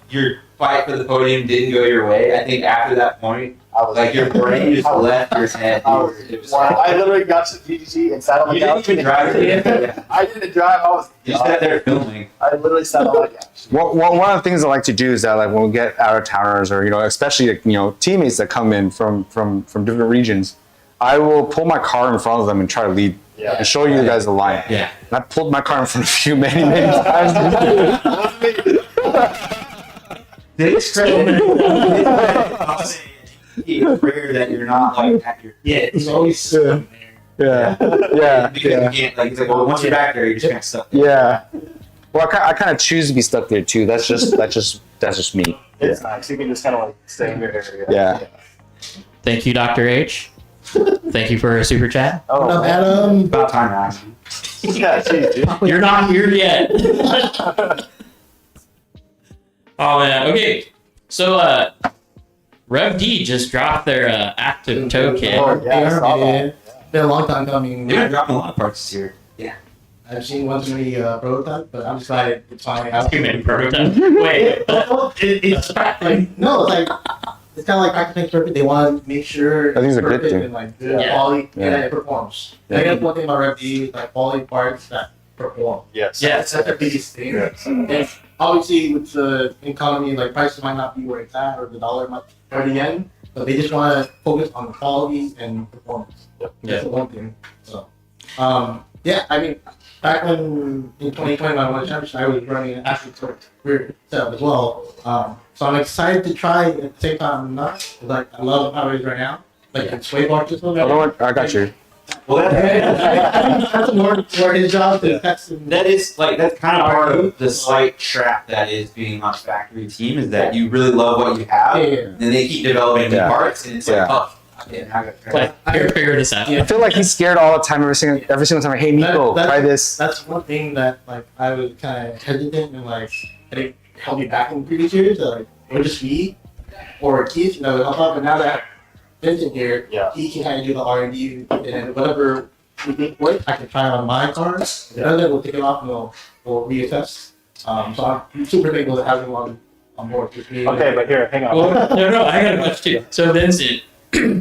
[SPEAKER 4] your fight for the podium didn't go your way, I think after that point,
[SPEAKER 6] I was
[SPEAKER 4] like your brain just left your head.
[SPEAKER 6] I literally got to PGG and sat on the
[SPEAKER 4] You
[SPEAKER 6] couch.
[SPEAKER 4] didn't even drive to the end. Yeah.
[SPEAKER 6] I didn't drive. I was.
[SPEAKER 4] You sat there filming.
[SPEAKER 6] I literally sat on the couch.
[SPEAKER 3] Well, one of the things I like to do is that, like, when we get out of towners, or especially teammates that come in from different regions, I will pull my car in front of them and try to lead
[SPEAKER 6] Yeah.
[SPEAKER 3] and show you guys the line.
[SPEAKER 4] Yeah.
[SPEAKER 3] And I pulled my car in front of you many times.
[SPEAKER 4] It's rare that you're not like at your
[SPEAKER 1] It's always
[SPEAKER 3] Yeah,
[SPEAKER 4] because you can't like it's like well once you're back there you just can't stuck there.
[SPEAKER 3] yeah. Well, I kind of choose to be stuck there too. That's just me.
[SPEAKER 6] It's nice. You can just kind of like stay in your area.
[SPEAKER 3] Yeah.
[SPEAKER 5] Thank you, Dr. H. Thank you for a super chat.
[SPEAKER 6] Oh,
[SPEAKER 1] What up,
[SPEAKER 6] man.
[SPEAKER 1] Adam?
[SPEAKER 4] About time now.
[SPEAKER 6] Yeah, geez, dude.
[SPEAKER 5] You're not here yet. Oh man. Okay. So Rev D just dropped their active toe kit.
[SPEAKER 6] Oh, yeah, I saw that.
[SPEAKER 1] It's been a long time coming.
[SPEAKER 4] They've been dropping a lot of parts this year.
[SPEAKER 1] I've seen one too many prototype, but I'm excited. It's finally out.
[SPEAKER 5] Too many prototypes. Wait.
[SPEAKER 1] It's like no, it's like it's kind of like practice makes perfect. They want to make sure
[SPEAKER 3] I think it's a good
[SPEAKER 1] perfect
[SPEAKER 3] thing.
[SPEAKER 1] and like good
[SPEAKER 5] Yeah.
[SPEAKER 1] quality,
[SPEAKER 3] Yeah.
[SPEAKER 1] and then it performs.
[SPEAKER 3] Yeah.
[SPEAKER 1] I guess one thing about Rev D, like quality parts that perform.
[SPEAKER 6] Yes.
[SPEAKER 5] Yeah.
[SPEAKER 1] That's the biggest thing.
[SPEAKER 6] Yes.
[SPEAKER 1] And obviously, with the economy, like prices might not be where it's at, or the dollar might or the yen, but they just want to focus on quality and performance.
[SPEAKER 6] Yep.
[SPEAKER 1] That's the one thing. So, yeah, I mean, back when in 2020 when I won the championship, I was running an athlete sort of weird setup as well. So I'm excited to try it at the same time. I'm not. Like I love how it is right now. Like the sway bar system.
[SPEAKER 3] I got you.
[SPEAKER 4] Well,
[SPEAKER 1] That's more his job to test and
[SPEAKER 4] that is like that's kind of part of the slight trap that is being on a factory team is that you really love what you have,
[SPEAKER 1] Yeah.
[SPEAKER 4] and they keep developing new
[SPEAKER 3] Yeah.
[SPEAKER 4] parts, and it's
[SPEAKER 3] Yeah.
[SPEAKER 4] like, oh, okay, now I gotta try
[SPEAKER 5] Like,
[SPEAKER 4] that.
[SPEAKER 5] figure this out.
[SPEAKER 1] Yeah.
[SPEAKER 3] I feel like he's scared all the time. Every single time. Hey, Nico,
[SPEAKER 1] That-
[SPEAKER 3] try this.
[SPEAKER 1] That's one thing that like I was kind of hesitant and like I think held me back in previous years. Like it would just me or Keith, help out. But now that Vincent here,
[SPEAKER 6] Yeah.
[SPEAKER 1] he can kind of do the R&D and whatever we think works, I can try it on my car. If it doesn't, we'll take it off and we'll reassess. So I'm super thankful to have him on board with me.
[SPEAKER 6] Okay, but here, hang on.
[SPEAKER 5] Well, no, I got a question too. So Vincent,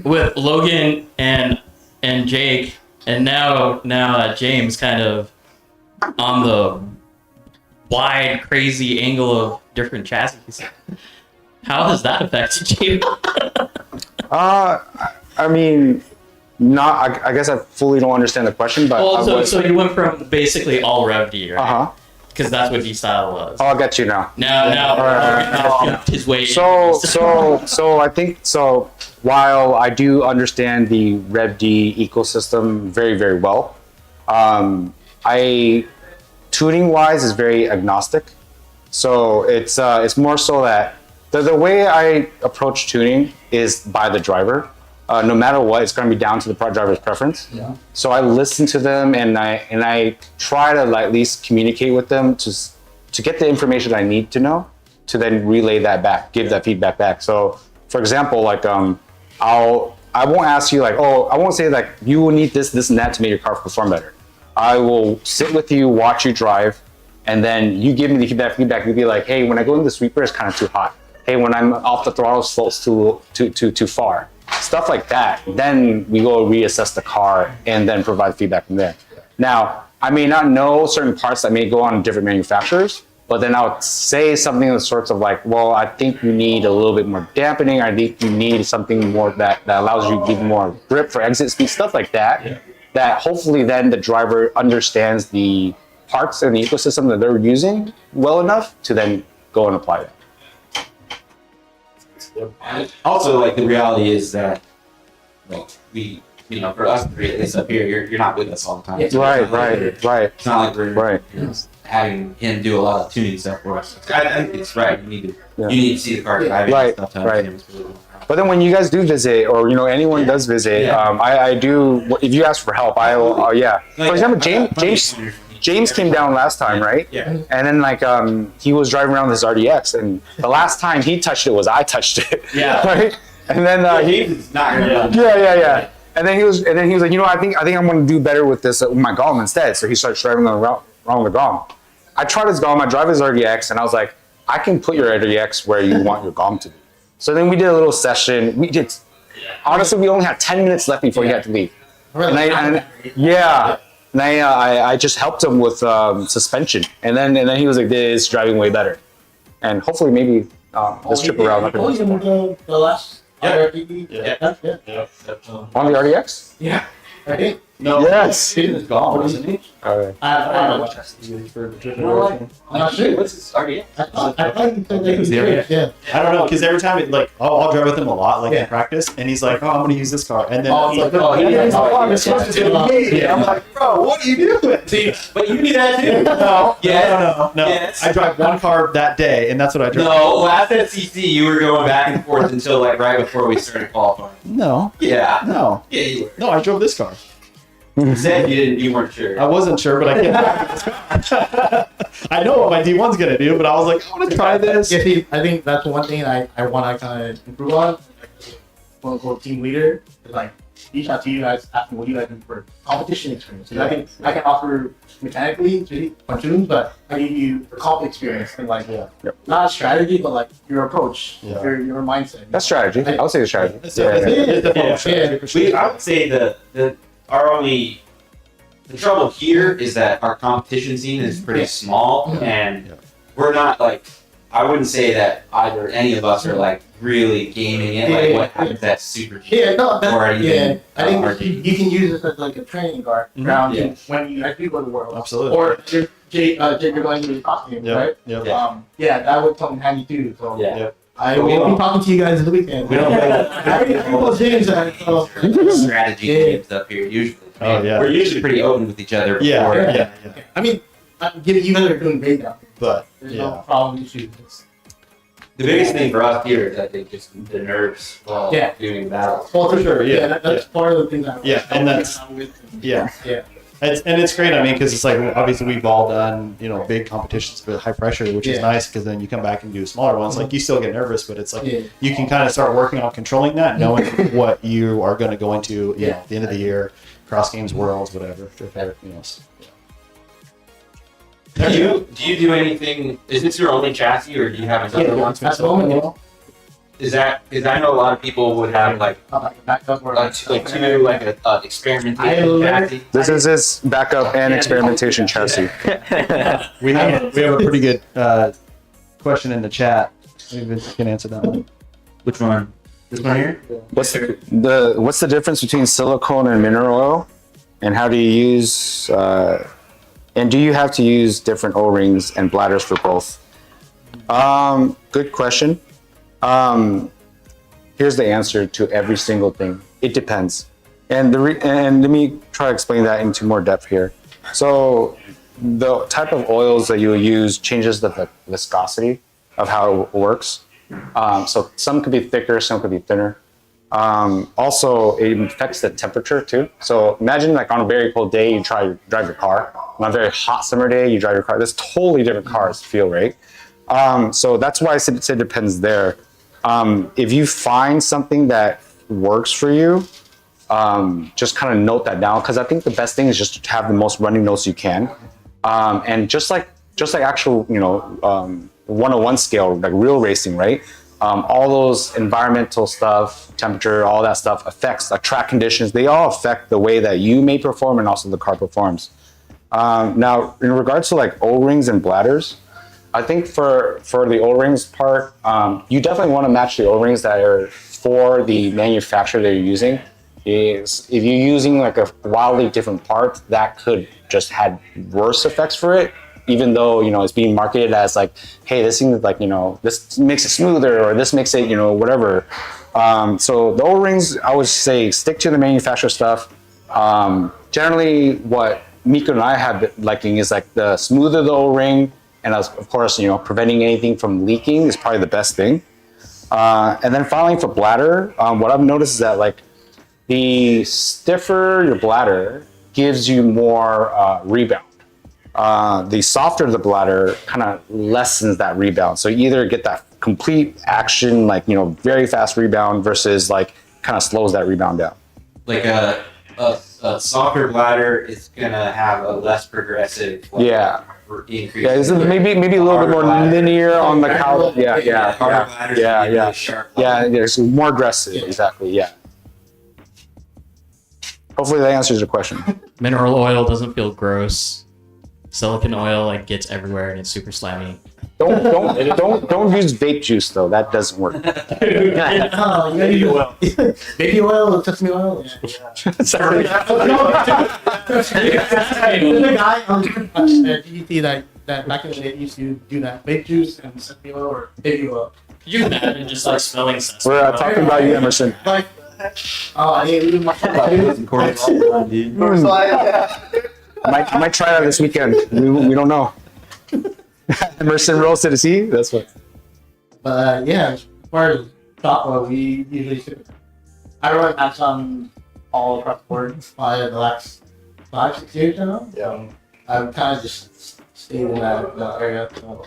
[SPEAKER 5] with Logan and Jake, and now James, kind of on the wide, crazy angle of different chassis. How has that affected you?
[SPEAKER 3] I mean, not. I guess I fully don't understand the question, but
[SPEAKER 5] Well, so you went from basically all Rev D, right?
[SPEAKER 3] uh huh.
[SPEAKER 5] Because that's what D-Style was.
[SPEAKER 3] Oh, I get you now.
[SPEAKER 5] Now,
[SPEAKER 3] Alright.
[SPEAKER 5] his way.
[SPEAKER 3] So I think so. While I do understand the Rev D ecosystem very, very well, I tuning wise is very agnostic. So it's more so that the way I approach tuning is by the driver. No matter what, it's going to be down to the driver's preference.
[SPEAKER 1] Yeah.
[SPEAKER 3] So I listen to them and I try to at least communicate with them to get the information I need to know to then relay that back, give that feedback back. So for example, like I won't ask you like, oh, I won't say like you will need this and that to make your car perform better. I will sit with you, watch you drive, and then you give me the feedback. You'll be like, hey, when I go in the sweeper, it's kind of too hot. Hey, when I'm off the throttle, it's too far. Stuff like that. Then we go reassess the car and then provide feedback from there. Now, I may not know certain parts that may go on different manufacturers, but then I'll say something of the sorts of like, well, I think you need a little bit more dampening. I think you need something more that allows you to give more grip for exit speed, stuff like that. Yeah. That hopefully then the driver understands the parts and the ecosystem that they're using well enough to then go and apply that.
[SPEAKER 4] Also, like the reality is that, like we, for us three, at least up here, you're not with us all the time.
[SPEAKER 1] Yeah.
[SPEAKER 4] So it's not like
[SPEAKER 3] Right.
[SPEAKER 4] It's not like we're
[SPEAKER 3] Right.
[SPEAKER 4] having him do a lot of tuning stuff for us. I think it's right. You need to
[SPEAKER 3] Yeah.
[SPEAKER 4] you need to see the car driving
[SPEAKER 3] Right,
[SPEAKER 4] and stuff to
[SPEAKER 3] right.
[SPEAKER 4] understand what's really going on.
[SPEAKER 3] But then when you guys do visit, or anyone does visit,
[SPEAKER 4] Yeah.
[SPEAKER 3] I do. If you ask for help, I will. Yeah. For example, James. James came down last time, right?
[SPEAKER 4] Yeah.
[SPEAKER 3] And then like he was driving around with his RDX, and the last time he touched it was I touched it.
[SPEAKER 4] Yeah.
[SPEAKER 3] Right. And then
[SPEAKER 4] He's not gonna.
[SPEAKER 3] yeah. And then he was like, you know, I think I'm gonna do better with this with my Golem instead. So he starts driving around with the Golem. I tried his Golem, I drive his RDX, and I was like, I can put your RDX where you want your Golem to be. So then we did a little session. Honestly, we only had 10 minutes left before he had to leave. And I just helped him with suspension, and then he was like, "This is driving way better," and hopefully maybe this trip around.
[SPEAKER 1] The last.
[SPEAKER 4] Yeah.
[SPEAKER 3] On the RDX?
[SPEAKER 1] Yeah. I think.
[SPEAKER 6] No.
[SPEAKER 3] Yes.
[SPEAKER 4] He was gone, wasn't he?
[SPEAKER 3] Okay.
[SPEAKER 1] I don't know. I'm not sure.
[SPEAKER 4] What's his RDX?
[SPEAKER 1] I thought you said that was
[SPEAKER 4] Zero.
[SPEAKER 1] yeah.
[SPEAKER 6] I don't know, because every time I'll drive with him a lot, in practice, and he's like, "Oh, I'm gonna use this car," and then
[SPEAKER 1] Oh,
[SPEAKER 6] it's like,
[SPEAKER 1] oh, yeah.
[SPEAKER 6] it's supposed to be me. I'm like, "Bro, what are you doing?"
[SPEAKER 4] See, but you do that too.
[SPEAKER 6] No,
[SPEAKER 4] Yes.
[SPEAKER 6] no.
[SPEAKER 4] Yes.
[SPEAKER 6] I drive one car that day, and that's what I drive.
[SPEAKER 4] No, last at CC, you were going back and forth until like right before we started qualifying.
[SPEAKER 6] No,
[SPEAKER 4] Yeah.
[SPEAKER 6] no,
[SPEAKER 4] Yeah, you were.
[SPEAKER 6] no. I drove this car.
[SPEAKER 4] You said you weren't sure.
[SPEAKER 6] I wasn't sure, but I can't drive this car. I know what my D1's gonna do, but I was like, I want to try this.
[SPEAKER 1] Yeah, see, I think that's one thing I want to kind of improve on. Like, quote unquote team leader, like reach out to you guys, asking what you guys do for competition experience. I think I can offer mechanically pontoons, but I give you a comp experience and like not a strategy, but like your approach,
[SPEAKER 6] Yeah.
[SPEAKER 1] your mindset.
[SPEAKER 3] That's strategy. I would say the strategy.
[SPEAKER 6] It's
[SPEAKER 3] Yeah.
[SPEAKER 4] I would say the trouble here is that our competition scene is pretty small, and we're not like, I wouldn't say that either any of us are like really gaming it, like what happens at Super G.
[SPEAKER 1] Yeah, no,
[SPEAKER 4] Or even,
[SPEAKER 1] I think
[SPEAKER 4] RG.
[SPEAKER 1] you can use this as like a training guard ground
[SPEAKER 4] Yeah.
[SPEAKER 1] when you actually go to the world.
[SPEAKER 6] Absolutely.
[SPEAKER 1] Or if Jake, you're going to the costume, right?
[SPEAKER 6] Yep.
[SPEAKER 4] Yeah.
[SPEAKER 1] That would come in handy too. So
[SPEAKER 4] Yeah.
[SPEAKER 1] I will be talking to you guys this weekend.
[SPEAKER 4] We don't play that.
[SPEAKER 1] I already know James, so
[SPEAKER 4] Strategy
[SPEAKER 1] Yeah.
[SPEAKER 4] games up here usually.
[SPEAKER 6] Oh, yeah.
[SPEAKER 4] We're usually pretty open with each other before.
[SPEAKER 6] Yeah.
[SPEAKER 1] I mean, you guys are doing great now.
[SPEAKER 6] But
[SPEAKER 1] There's no problem issues.
[SPEAKER 4] The biggest thing for us here is I think just the nerves while
[SPEAKER 1] Yeah.
[SPEAKER 4] doing battles.
[SPEAKER 1] Well, for sure.
[SPEAKER 6] Yeah,
[SPEAKER 1] That's part of the things that
[SPEAKER 6] Yeah, and that's- yeah.
[SPEAKER 1] Yeah.
[SPEAKER 6] It's great. I mean, because it's like obviously we've all done big competitions with high pressure, which is
[SPEAKER 1] Yeah.
[SPEAKER 6] nice because then you come back and do smaller ones. Like you still get nervous, but it's like
[SPEAKER 1] Yeah.
[SPEAKER 6] you can kind of start working on controlling that, knowing what you are going to go into
[SPEAKER 1] Yeah.
[SPEAKER 6] at the end of the year, cross games, worlds, whatever.
[SPEAKER 4] Do you do anything? Is this your only chassis, or do you have another one?
[SPEAKER 1] At the moment,
[SPEAKER 4] Is that because I know a lot of people would have like
[SPEAKER 1] backup or
[SPEAKER 4] a experimentation chassis.
[SPEAKER 3] This is his backup and experimentation chassis.
[SPEAKER 6] We have a pretty good question in the chat. Maybe Vince can answer that one.
[SPEAKER 4] Which one? This one here?
[SPEAKER 3] What's the difference between silicone and mineral oil, and how do you use and do you have to use different O-rings and bladders for both? Good question. Here's the answer to every single thing. It depends, and let me try to explain that into more depth here. So the type of oils that you use changes the viscosity of how it works. So some could be thicker, some could be thinner. Also, it affects the temperature too. So imagine like on a very cold day, you try to drive your car. On a very hot summer day, you drive your car. There's totally different cars feel, right? So that's why I said it depends there. If you find something that works for you, just kind of note that down, because I think the best thing is just to have the most running notes you can. And just like actual, 101 scale, like real racing, right? All those environmental stuff, temperature, all that stuff affects the track conditions. They all affect the way that you may perform and also the car performs. Now, in regards to like O-rings and bladders, I think for the O-rings part, you definitely want to match the O-rings that are for the manufacturer that you're using. If you're using like a wildly different part, that could just have worse effects for it, even though, it's being marketed as like, hey, this thing like, this makes it smoother, or this makes it, whatever. So the O-rings, I would say stick to the manufacturer stuff. Generally, what Miko and I have been liking is like the smoother the O-ring, and of course, preventing anything from leaking is probably the best thing. And then finally for bladder, what I've noticed is that like the stiffer your bladder gives you more rebound. the softer the bladder kind of lessens that rebound. So you either get that complete action, like, very fast rebound versus like kind of slows that rebound down.
[SPEAKER 4] Like a softer bladder is gonna have a less progressive. Like,
[SPEAKER 3] Yeah.
[SPEAKER 4] Increase.
[SPEAKER 3] Yeah, this is maybe a little bit more linear on the couch. Yeah.
[SPEAKER 4] Harder bladders
[SPEAKER 3] Yeah,
[SPEAKER 4] are really
[SPEAKER 3] yeah.
[SPEAKER 4] sharp.
[SPEAKER 3] Yeah, there's more aggressive. Exactly. Yeah. Hopefully that answers your question.
[SPEAKER 5] Mineral oil doesn't feel gross. Silicone oil like gets everywhere and it's super slimy.
[SPEAKER 3] Don't use vape juice though. That doesn't work.
[SPEAKER 1] Oh, baby oil. Baby oil, sesame oil.
[SPEAKER 3] Sorry.
[SPEAKER 1] There's a guy on GT that back in the day used to do that. Vape juice and sesame oil or baby oil.
[SPEAKER 5] Could you imagine just like smelling sesame
[SPEAKER 3] We're
[SPEAKER 5] oil?
[SPEAKER 3] talking about you, Emerson.
[SPEAKER 1] Like, oh, I didn't leave my
[SPEAKER 4] Dude.
[SPEAKER 3] Might try that this weekend. We don't know. Emerson rolls to the sea. That's what.
[SPEAKER 1] But yeah, as far as chocolate, we usually ship. I run Amazon all across the board by the last 5-6 years now.
[SPEAKER 6] Yeah.
[SPEAKER 1] I've kind of just stayed in that area. So.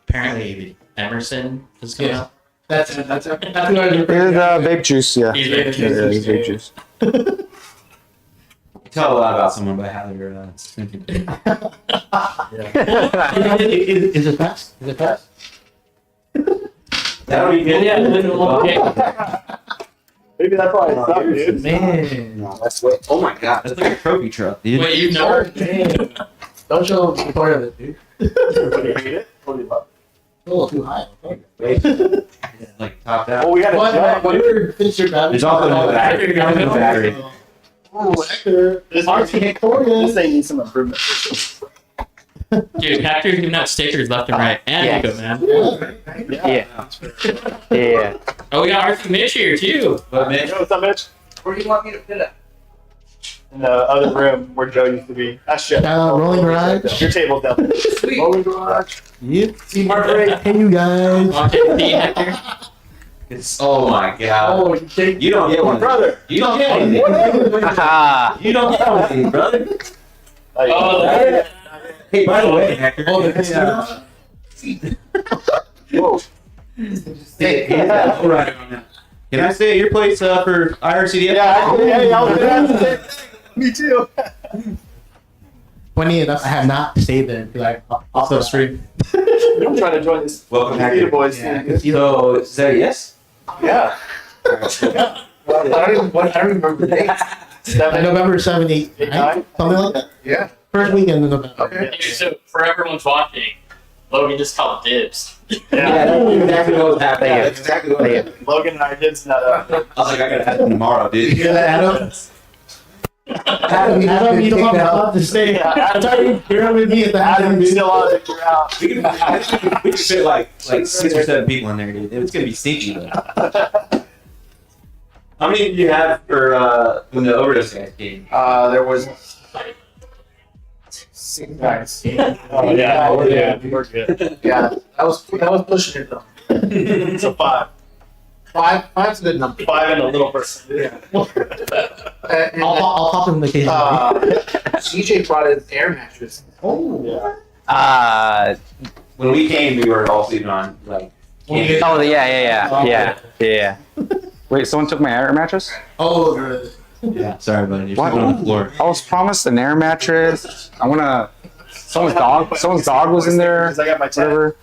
[SPEAKER 5] Apparently, Emerson is coming
[SPEAKER 1] Yeah.
[SPEAKER 5] out.
[SPEAKER 1] That's it. That's what I do.
[SPEAKER 3] Here's vape juice. Yeah.
[SPEAKER 5] He's vape juice.
[SPEAKER 3] Yeah, he's vape juice.
[SPEAKER 4] You tell a lot about someone by how they're
[SPEAKER 1] Is it fast? Is it fast?
[SPEAKER 4] That would be good.
[SPEAKER 5] Yeah,
[SPEAKER 6] Maybe that's why I stopped, dude.
[SPEAKER 1] Man.
[SPEAKER 3] That's what.
[SPEAKER 4] Oh my god, that's like a trophy truck, dude.
[SPEAKER 5] Wait, you've never?
[SPEAKER 1] Man. Don't show the part of it, dude.
[SPEAKER 6] When you made it, what do you love?
[SPEAKER 1] A little too high.
[SPEAKER 4] Like topped out.
[SPEAKER 6] Well, we had a jet.
[SPEAKER 1] When you finish your battery,
[SPEAKER 4] There's also no battery. No battery.
[SPEAKER 1] Oh, Hector.
[SPEAKER 6] This
[SPEAKER 1] RC Victoria.
[SPEAKER 6] thing needs some improvement.
[SPEAKER 5] Dude, Hector's giving out stickers left and right. And
[SPEAKER 3] Yes.
[SPEAKER 5] Nico, man.
[SPEAKER 3] Yeah.
[SPEAKER 5] Oh, we got Arthur Mitch here, too.
[SPEAKER 4] But man,
[SPEAKER 6] What's up, Mitch?
[SPEAKER 2] Where do you want me to put it?
[SPEAKER 6] In the other room where Joe used to be. That's shit.
[SPEAKER 1] Rolling Garage.
[SPEAKER 6] Your table's down there.
[SPEAKER 2] Sweet.
[SPEAKER 1] Rolling Garage. Yep. See, Margaret. Hey, you guys.
[SPEAKER 5] Want to see Hector?
[SPEAKER 4] it's, oh my god.
[SPEAKER 1] Oh, you take.
[SPEAKER 4] You don't get one.
[SPEAKER 6] Brother.
[SPEAKER 4] You don't get one.
[SPEAKER 3] Ah.
[SPEAKER 4] You don't get one, brother.
[SPEAKER 5] Oh,
[SPEAKER 6] yeah.
[SPEAKER 4] Hey, by the way, Hector.
[SPEAKER 1] Oh,
[SPEAKER 6] Whoa.
[SPEAKER 4] Hey, all right. Can I stay at your place for IRCDF?
[SPEAKER 6] Yeah, I was gonna say. Me too.
[SPEAKER 1] Funny enough, I have not stayed there because I also stream.
[SPEAKER 6] I'm trying to join this.
[SPEAKER 4] Welcome,
[SPEAKER 6] Theater
[SPEAKER 4] Hector.
[SPEAKER 6] boys.
[SPEAKER 1] Yeah, I
[SPEAKER 6] Yeah.
[SPEAKER 1] can see
[SPEAKER 4] So, is that a yes?
[SPEAKER 6] Yeah. I don't remember the date.
[SPEAKER 1] November 7, 8, 9, something like that.
[SPEAKER 6] Yeah.
[SPEAKER 1] First weekend in November.
[SPEAKER 6] Okay.
[SPEAKER 5] Dude, so for everyone's watching, Logan just called dibs.
[SPEAKER 4] Yeah, that's exactly what was happening.
[SPEAKER 3] Yeah.
[SPEAKER 4] That's exactly what happened.
[SPEAKER 6] Logan and I did that.
[SPEAKER 4] I was like, I gotta have them tomorrow,
[SPEAKER 1] You
[SPEAKER 4] dude.
[SPEAKER 1] hear that, Adam? Adam, you don't have to stay. That's how you're with me at the
[SPEAKER 6] Adam,
[SPEAKER 1] Adam,
[SPEAKER 6] you
[SPEAKER 1] dude.
[SPEAKER 6] still on it. You're out.
[SPEAKER 4] We could fit like 6 or 7 people in there, dude. It's gonna be stinky though. How many did you have for when the overdose guys came?
[SPEAKER 6] There was 6 guys. Oh yeah, we're good. We're good. Yeah, that was pushing it though. So 5.
[SPEAKER 1] Five's a good number.
[SPEAKER 6] 5 and a little person. Yeah.
[SPEAKER 1] I'll pop in the case.
[SPEAKER 7] CJ brought his air mattress.
[SPEAKER 1] Oh.
[SPEAKER 6] Yeah.
[SPEAKER 4] When we came, we were all sleeping on like.
[SPEAKER 3] Oh yeah. Wait, someone took my air mattress?
[SPEAKER 1] Oh, the
[SPEAKER 4] Yeah, sorry, buddy. You're
[SPEAKER 3] What?
[SPEAKER 4] sleeping on the floor.
[SPEAKER 3] I was promised an air mattress. I wanna. Someone's dog was in there.
[SPEAKER 6] Because I got my 10.
[SPEAKER 3] Whatever.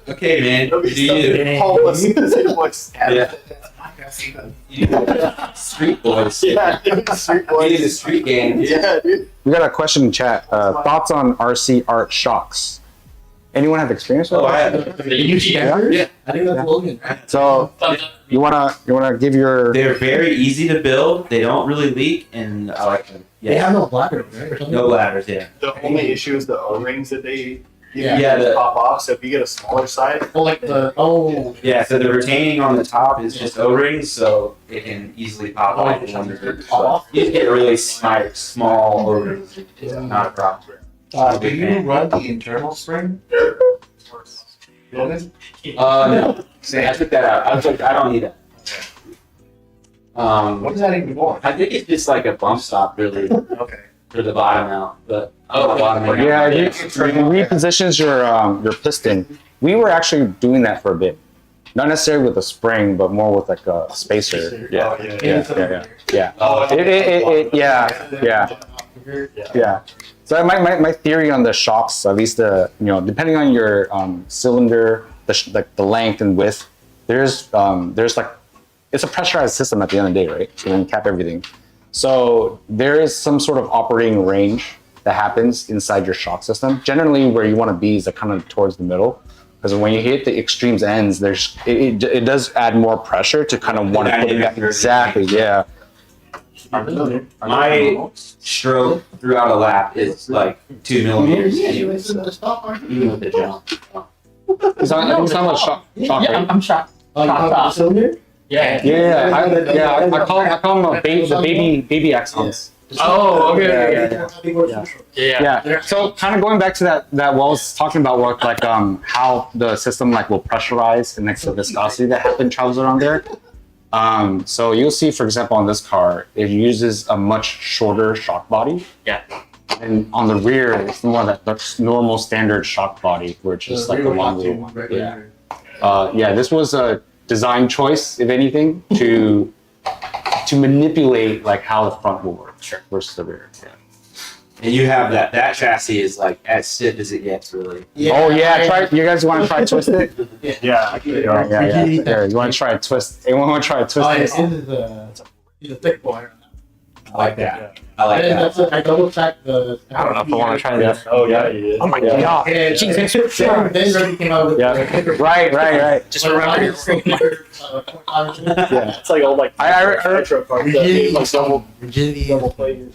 [SPEAKER 4] Okay, man. Do you?
[SPEAKER 6] Homeless. City boys.
[SPEAKER 4] Yeah. You street boys.
[SPEAKER 6] Yeah, dude, street
[SPEAKER 4] We need the
[SPEAKER 6] boys.
[SPEAKER 4] street game. dude.
[SPEAKER 6] Yeah, dude.
[SPEAKER 3] We got a question in chat. Thoughts on RC art shocks? Anyone have experience with
[SPEAKER 4] Oh, I
[SPEAKER 3] that?
[SPEAKER 4] have.
[SPEAKER 1] Yeah. I think that's Logan.
[SPEAKER 3] So you wanna give your
[SPEAKER 4] They're very easy to build. They don't really leak, and I like them.
[SPEAKER 1] They
[SPEAKER 4] Yeah.
[SPEAKER 1] have no bladder, right? Or something?
[SPEAKER 4] No ladders. Yeah.
[SPEAKER 6] The only issue is the O-rings that they
[SPEAKER 1] Yeah.
[SPEAKER 6] pop off. So if you get a smaller size,
[SPEAKER 1] Oh, like the
[SPEAKER 4] Yeah. So the retaining on the top is just O-rings, so it can easily pop off. So you just get really small O-rings. Not a problem.
[SPEAKER 7] Do you run the internal spring?
[SPEAKER 6] Logan?
[SPEAKER 4] No. I took that out. I was like, I don't need that.
[SPEAKER 7] What is that even for?
[SPEAKER 4] I think it's just like a bump stop, really.
[SPEAKER 6] Okay.
[SPEAKER 4] for the bottom out, but the bottom out.
[SPEAKER 3] Yeah, it repositions your piston. We were actually doing that for a bit. Not necessarily with a spring, but more with like a spacer. Yeah. Yeah.
[SPEAKER 4] Oh,
[SPEAKER 3] Yeah. So my theory on the shocks, at least depending on your cylinder, the length and width, there's like, it's a pressurized system at the end of the day, right? So you cap everything. So there is some sort of operating range that happens inside your shock system. Generally, where you want to be is like kind of towards the middle. Because when you hit the extremes ends, it does add more pressure to kind of want to put it back. Exactly, yeah.
[SPEAKER 4] My stroke throughout a lap is like 2 millimeters anyway, so even with the jump.
[SPEAKER 3] It's not like shock, right?
[SPEAKER 5] I'm shocked. Yeah.
[SPEAKER 3] I call them the baby axons.
[SPEAKER 5] Oh, okay.
[SPEAKER 3] Yeah. So kind of going back to that what I was talking about, like how the system like will pressurize and next to the viscosity that travels around there. So you'll see, for example, on this car, it uses a much shorter shock body.
[SPEAKER 5] Yeah.
[SPEAKER 3] And on the rear, it's more that normal standard shock body, where it's just like a longer one. Yeah. This was a design choice, if anything, to manipulate like how the front will work versus the rear. Yeah.
[SPEAKER 4] And you have that chassis is like as stiff as it gets, really.
[SPEAKER 3] Oh yeah, try. You guys want to try twist it?
[SPEAKER 6] Yeah.
[SPEAKER 3] Yeah. Here, you want to try to twist? Anyone want to try to twist it?
[SPEAKER 1] He's a thick boy.
[SPEAKER 4] I like that. I like that.
[SPEAKER 1] I double checked the.
[SPEAKER 3] I don't know if I want to try this.
[SPEAKER 6] Oh yeah, he is.
[SPEAKER 3] Oh my god!
[SPEAKER 1] Jesus. Then Reddy came out with
[SPEAKER 3] Right.
[SPEAKER 5] Just remember.
[SPEAKER 3] Yeah.
[SPEAKER 6] It's like old like retro cars.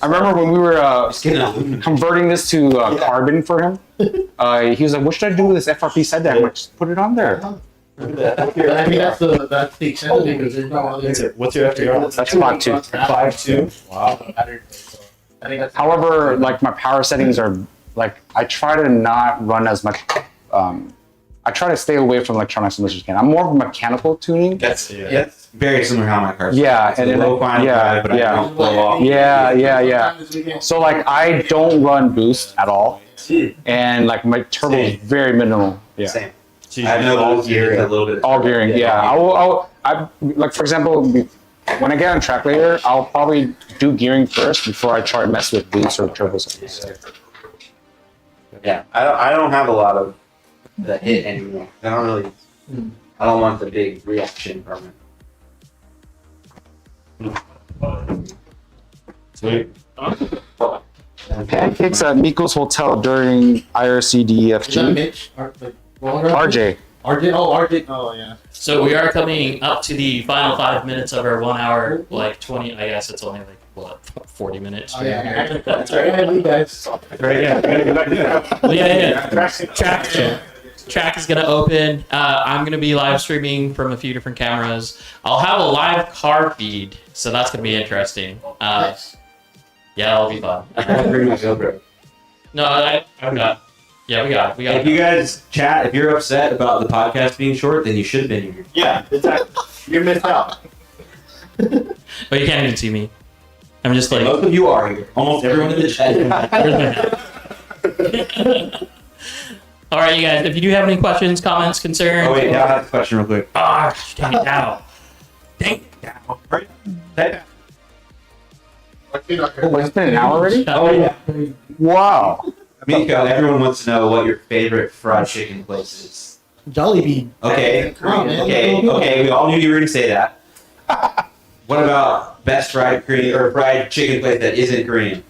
[SPEAKER 3] I remember when we were converting this to carbon for him. He was like, "What should I do with this FRP side deck?" I'm like, "Just put it on there."
[SPEAKER 1] I mean, that's the extent of it because there's no other.
[SPEAKER 6] What's your FDR?
[SPEAKER 3] That's about 2.
[SPEAKER 6] 5.2. Wow.
[SPEAKER 1] I think that's.
[SPEAKER 3] However, like my power settings are like I try to not run as much. I try to stay away from electronics as much as I can. I'm more of a mechanical tuning.
[SPEAKER 4] That's very similar to how my car's.
[SPEAKER 3] Yeah,
[SPEAKER 4] it's
[SPEAKER 3] and
[SPEAKER 4] a
[SPEAKER 3] then
[SPEAKER 4] low final drive, but I don't blow off.
[SPEAKER 3] Yeah. So like I don't run boost at all, and like my turbo is very minimal. Yeah.
[SPEAKER 4] Same. I have no all gearing, a little bit.
[SPEAKER 3] All gearing, yeah. I like for example, when I get on track later, I'll probably do gearing first before I try to mess with boost or turbo settings.
[SPEAKER 4] Yeah, I don't have a lot of the hit anymore. I don't want the big reaction from it.
[SPEAKER 6] Sweet.
[SPEAKER 3] Pancakes at Miko's Hotel during IRC
[SPEAKER 1] Is that
[SPEAKER 3] DEFG.
[SPEAKER 1] Mitch?
[SPEAKER 3] RJ.
[SPEAKER 1] RJ. Oh, RJ. Oh, yeah.
[SPEAKER 5] So we are coming up to the final 5 minutes of our 1 hour, like 20. I guess it's only like what 40 minutes.
[SPEAKER 1] Oh, yeah.
[SPEAKER 5] That's
[SPEAKER 1] Sorry,
[SPEAKER 5] right.
[SPEAKER 1] you guys.
[SPEAKER 5] Track is gonna open. I'm gonna be live streaming from a few different cameras. I'll have a live car feed, so that's gonna be interesting. Yeah, that'll be fun.
[SPEAKER 4] Bring my GoPro.
[SPEAKER 5] No, I've got. Yeah, we got.
[SPEAKER 4] If you guys chat, if you're upset about the podcast being short, then you should have been here.
[SPEAKER 6] Yeah, exactly. You missed out.
[SPEAKER 5] But you can't even see me. I'm just like.
[SPEAKER 4] Most of you are here. Almost everyone in the chat.
[SPEAKER 5] All right, you guys. If you do have any questions, comments, concerns.
[SPEAKER 4] Oh wait, now I have a question real quick.
[SPEAKER 5] Ah, dang it now. Dang it now.
[SPEAKER 3] Oh, it's been an hour already?
[SPEAKER 4] Oh yeah.
[SPEAKER 3] Wow.
[SPEAKER 4] Miko, everyone wants to know what your favorite fried chicken place is.
[SPEAKER 1] Jollibee.
[SPEAKER 4] Okay.
[SPEAKER 1] Come on, man.
[SPEAKER 4] Okay. We all knew you were gonna say that. What about best fried chicken place that isn't Korean?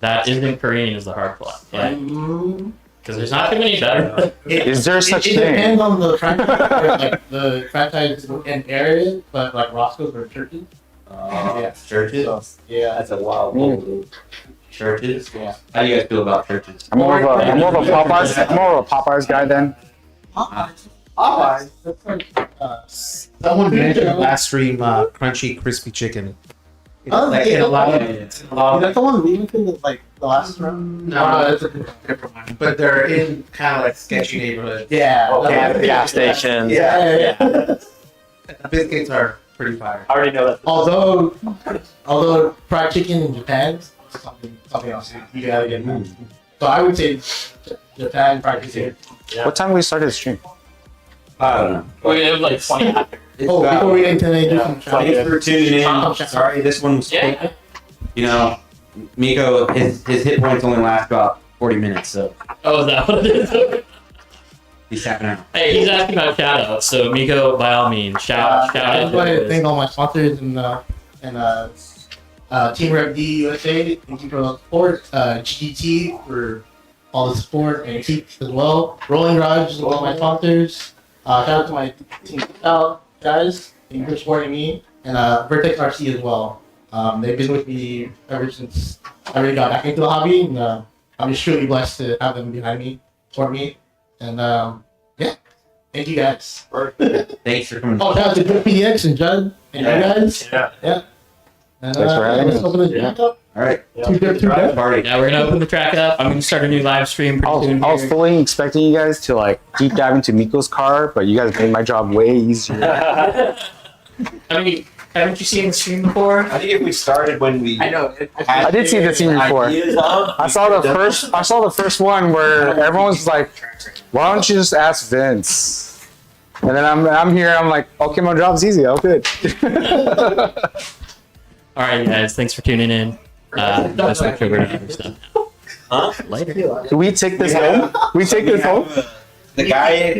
[SPEAKER 5] That isn't Korean is the hard part. Because there's not too many better.
[SPEAKER 3] Is there such
[SPEAKER 1] It
[SPEAKER 3] thing?
[SPEAKER 1] depends on the franchise, like the franchise and area, but like Roscoe's or Churches.
[SPEAKER 4] Yeah. Churches?
[SPEAKER 1] So, yeah.
[SPEAKER 4] That's a wild one. Churches?
[SPEAKER 1] Yeah.
[SPEAKER 4] How do you guys feel about churches?
[SPEAKER 3] I'm more of a Popeyes guy then.
[SPEAKER 1] Popeyes. That's like
[SPEAKER 8] Someone mentioned last stream crunchy crispy chicken.
[SPEAKER 1] Oh,
[SPEAKER 8] Like,
[SPEAKER 1] yeah,
[SPEAKER 8] in a lot of-
[SPEAKER 1] is that the one leaving thing that's like the last round?
[SPEAKER 8] No,
[SPEAKER 1] that's a different one.
[SPEAKER 8] But they're in kind of like sketchy neighborhoods.
[SPEAKER 1] Yeah.
[SPEAKER 8] Okay,
[SPEAKER 3] gas station.
[SPEAKER 1] Yeah.
[SPEAKER 8] The biscuits are pretty fire.
[SPEAKER 6] I already know that.
[SPEAKER 1] Although fried chicken in Japan something else. You gotta get moved. So I would say Japan practice here.
[SPEAKER 3] What time we started the stream?
[SPEAKER 4] I don't know.
[SPEAKER 5] Wait, it was like 20 after.
[SPEAKER 1] Oh, before we get into it, do some
[SPEAKER 4] Thanks for tuning in. Sorry, this one was quick.
[SPEAKER 5] Yeah.
[SPEAKER 4] You know, Miko, his hit points only last about 40 minutes, so
[SPEAKER 5] Oh, is that what it is?
[SPEAKER 4] he's tapping out.
[SPEAKER 5] Hey, he's asking about shoutouts, so Miko, by all means, shout
[SPEAKER 1] I
[SPEAKER 5] out.
[SPEAKER 1] just want to thank all my sponsors and Team Rep D USA. Thank you for the support. GGT for all the support and Keith as well. Rolling Garage is one of my sponsors. Shout out to my team guys. Thank you for supporting me. And Vertex RC as well. They've been with me ever since I really got back into the hobby. And I'm just truly blessed to have them behind me, support me. And yeah, thank you guys.
[SPEAKER 4] Thanks for coming.
[SPEAKER 1] Oh, shout out to Good PDX and Judd and you guys.
[SPEAKER 2] Yeah.
[SPEAKER 1] And,
[SPEAKER 3] Thanks for having
[SPEAKER 1] let's
[SPEAKER 3] us.
[SPEAKER 1] open the drink up.
[SPEAKER 4] All right,
[SPEAKER 1] Two dip.
[SPEAKER 4] party.
[SPEAKER 5] Yeah, we're gonna open the track up. I'm gonna start a new live stream pretty soon.
[SPEAKER 3] I was
[SPEAKER 5] here.
[SPEAKER 3] fully expecting you guys to like deep dive into Miko's car, but you guys made my job way easier.
[SPEAKER 5] I mean, haven't you seen the stream before?
[SPEAKER 7] I think if we started when we.
[SPEAKER 1] I know.
[SPEAKER 3] I did see the scene before. I saw the first one where everyone was like, "Why don't you just ask Vince?" And then I'm here. I'm like, "Okay, my job's easy. Oh, good."
[SPEAKER 5] All right, guys, thanks for tuning in. Let's switch over to other stuff.
[SPEAKER 7] Huh?
[SPEAKER 5] Later.
[SPEAKER 3] Do we take this home? We take this home?
[SPEAKER 7] The guy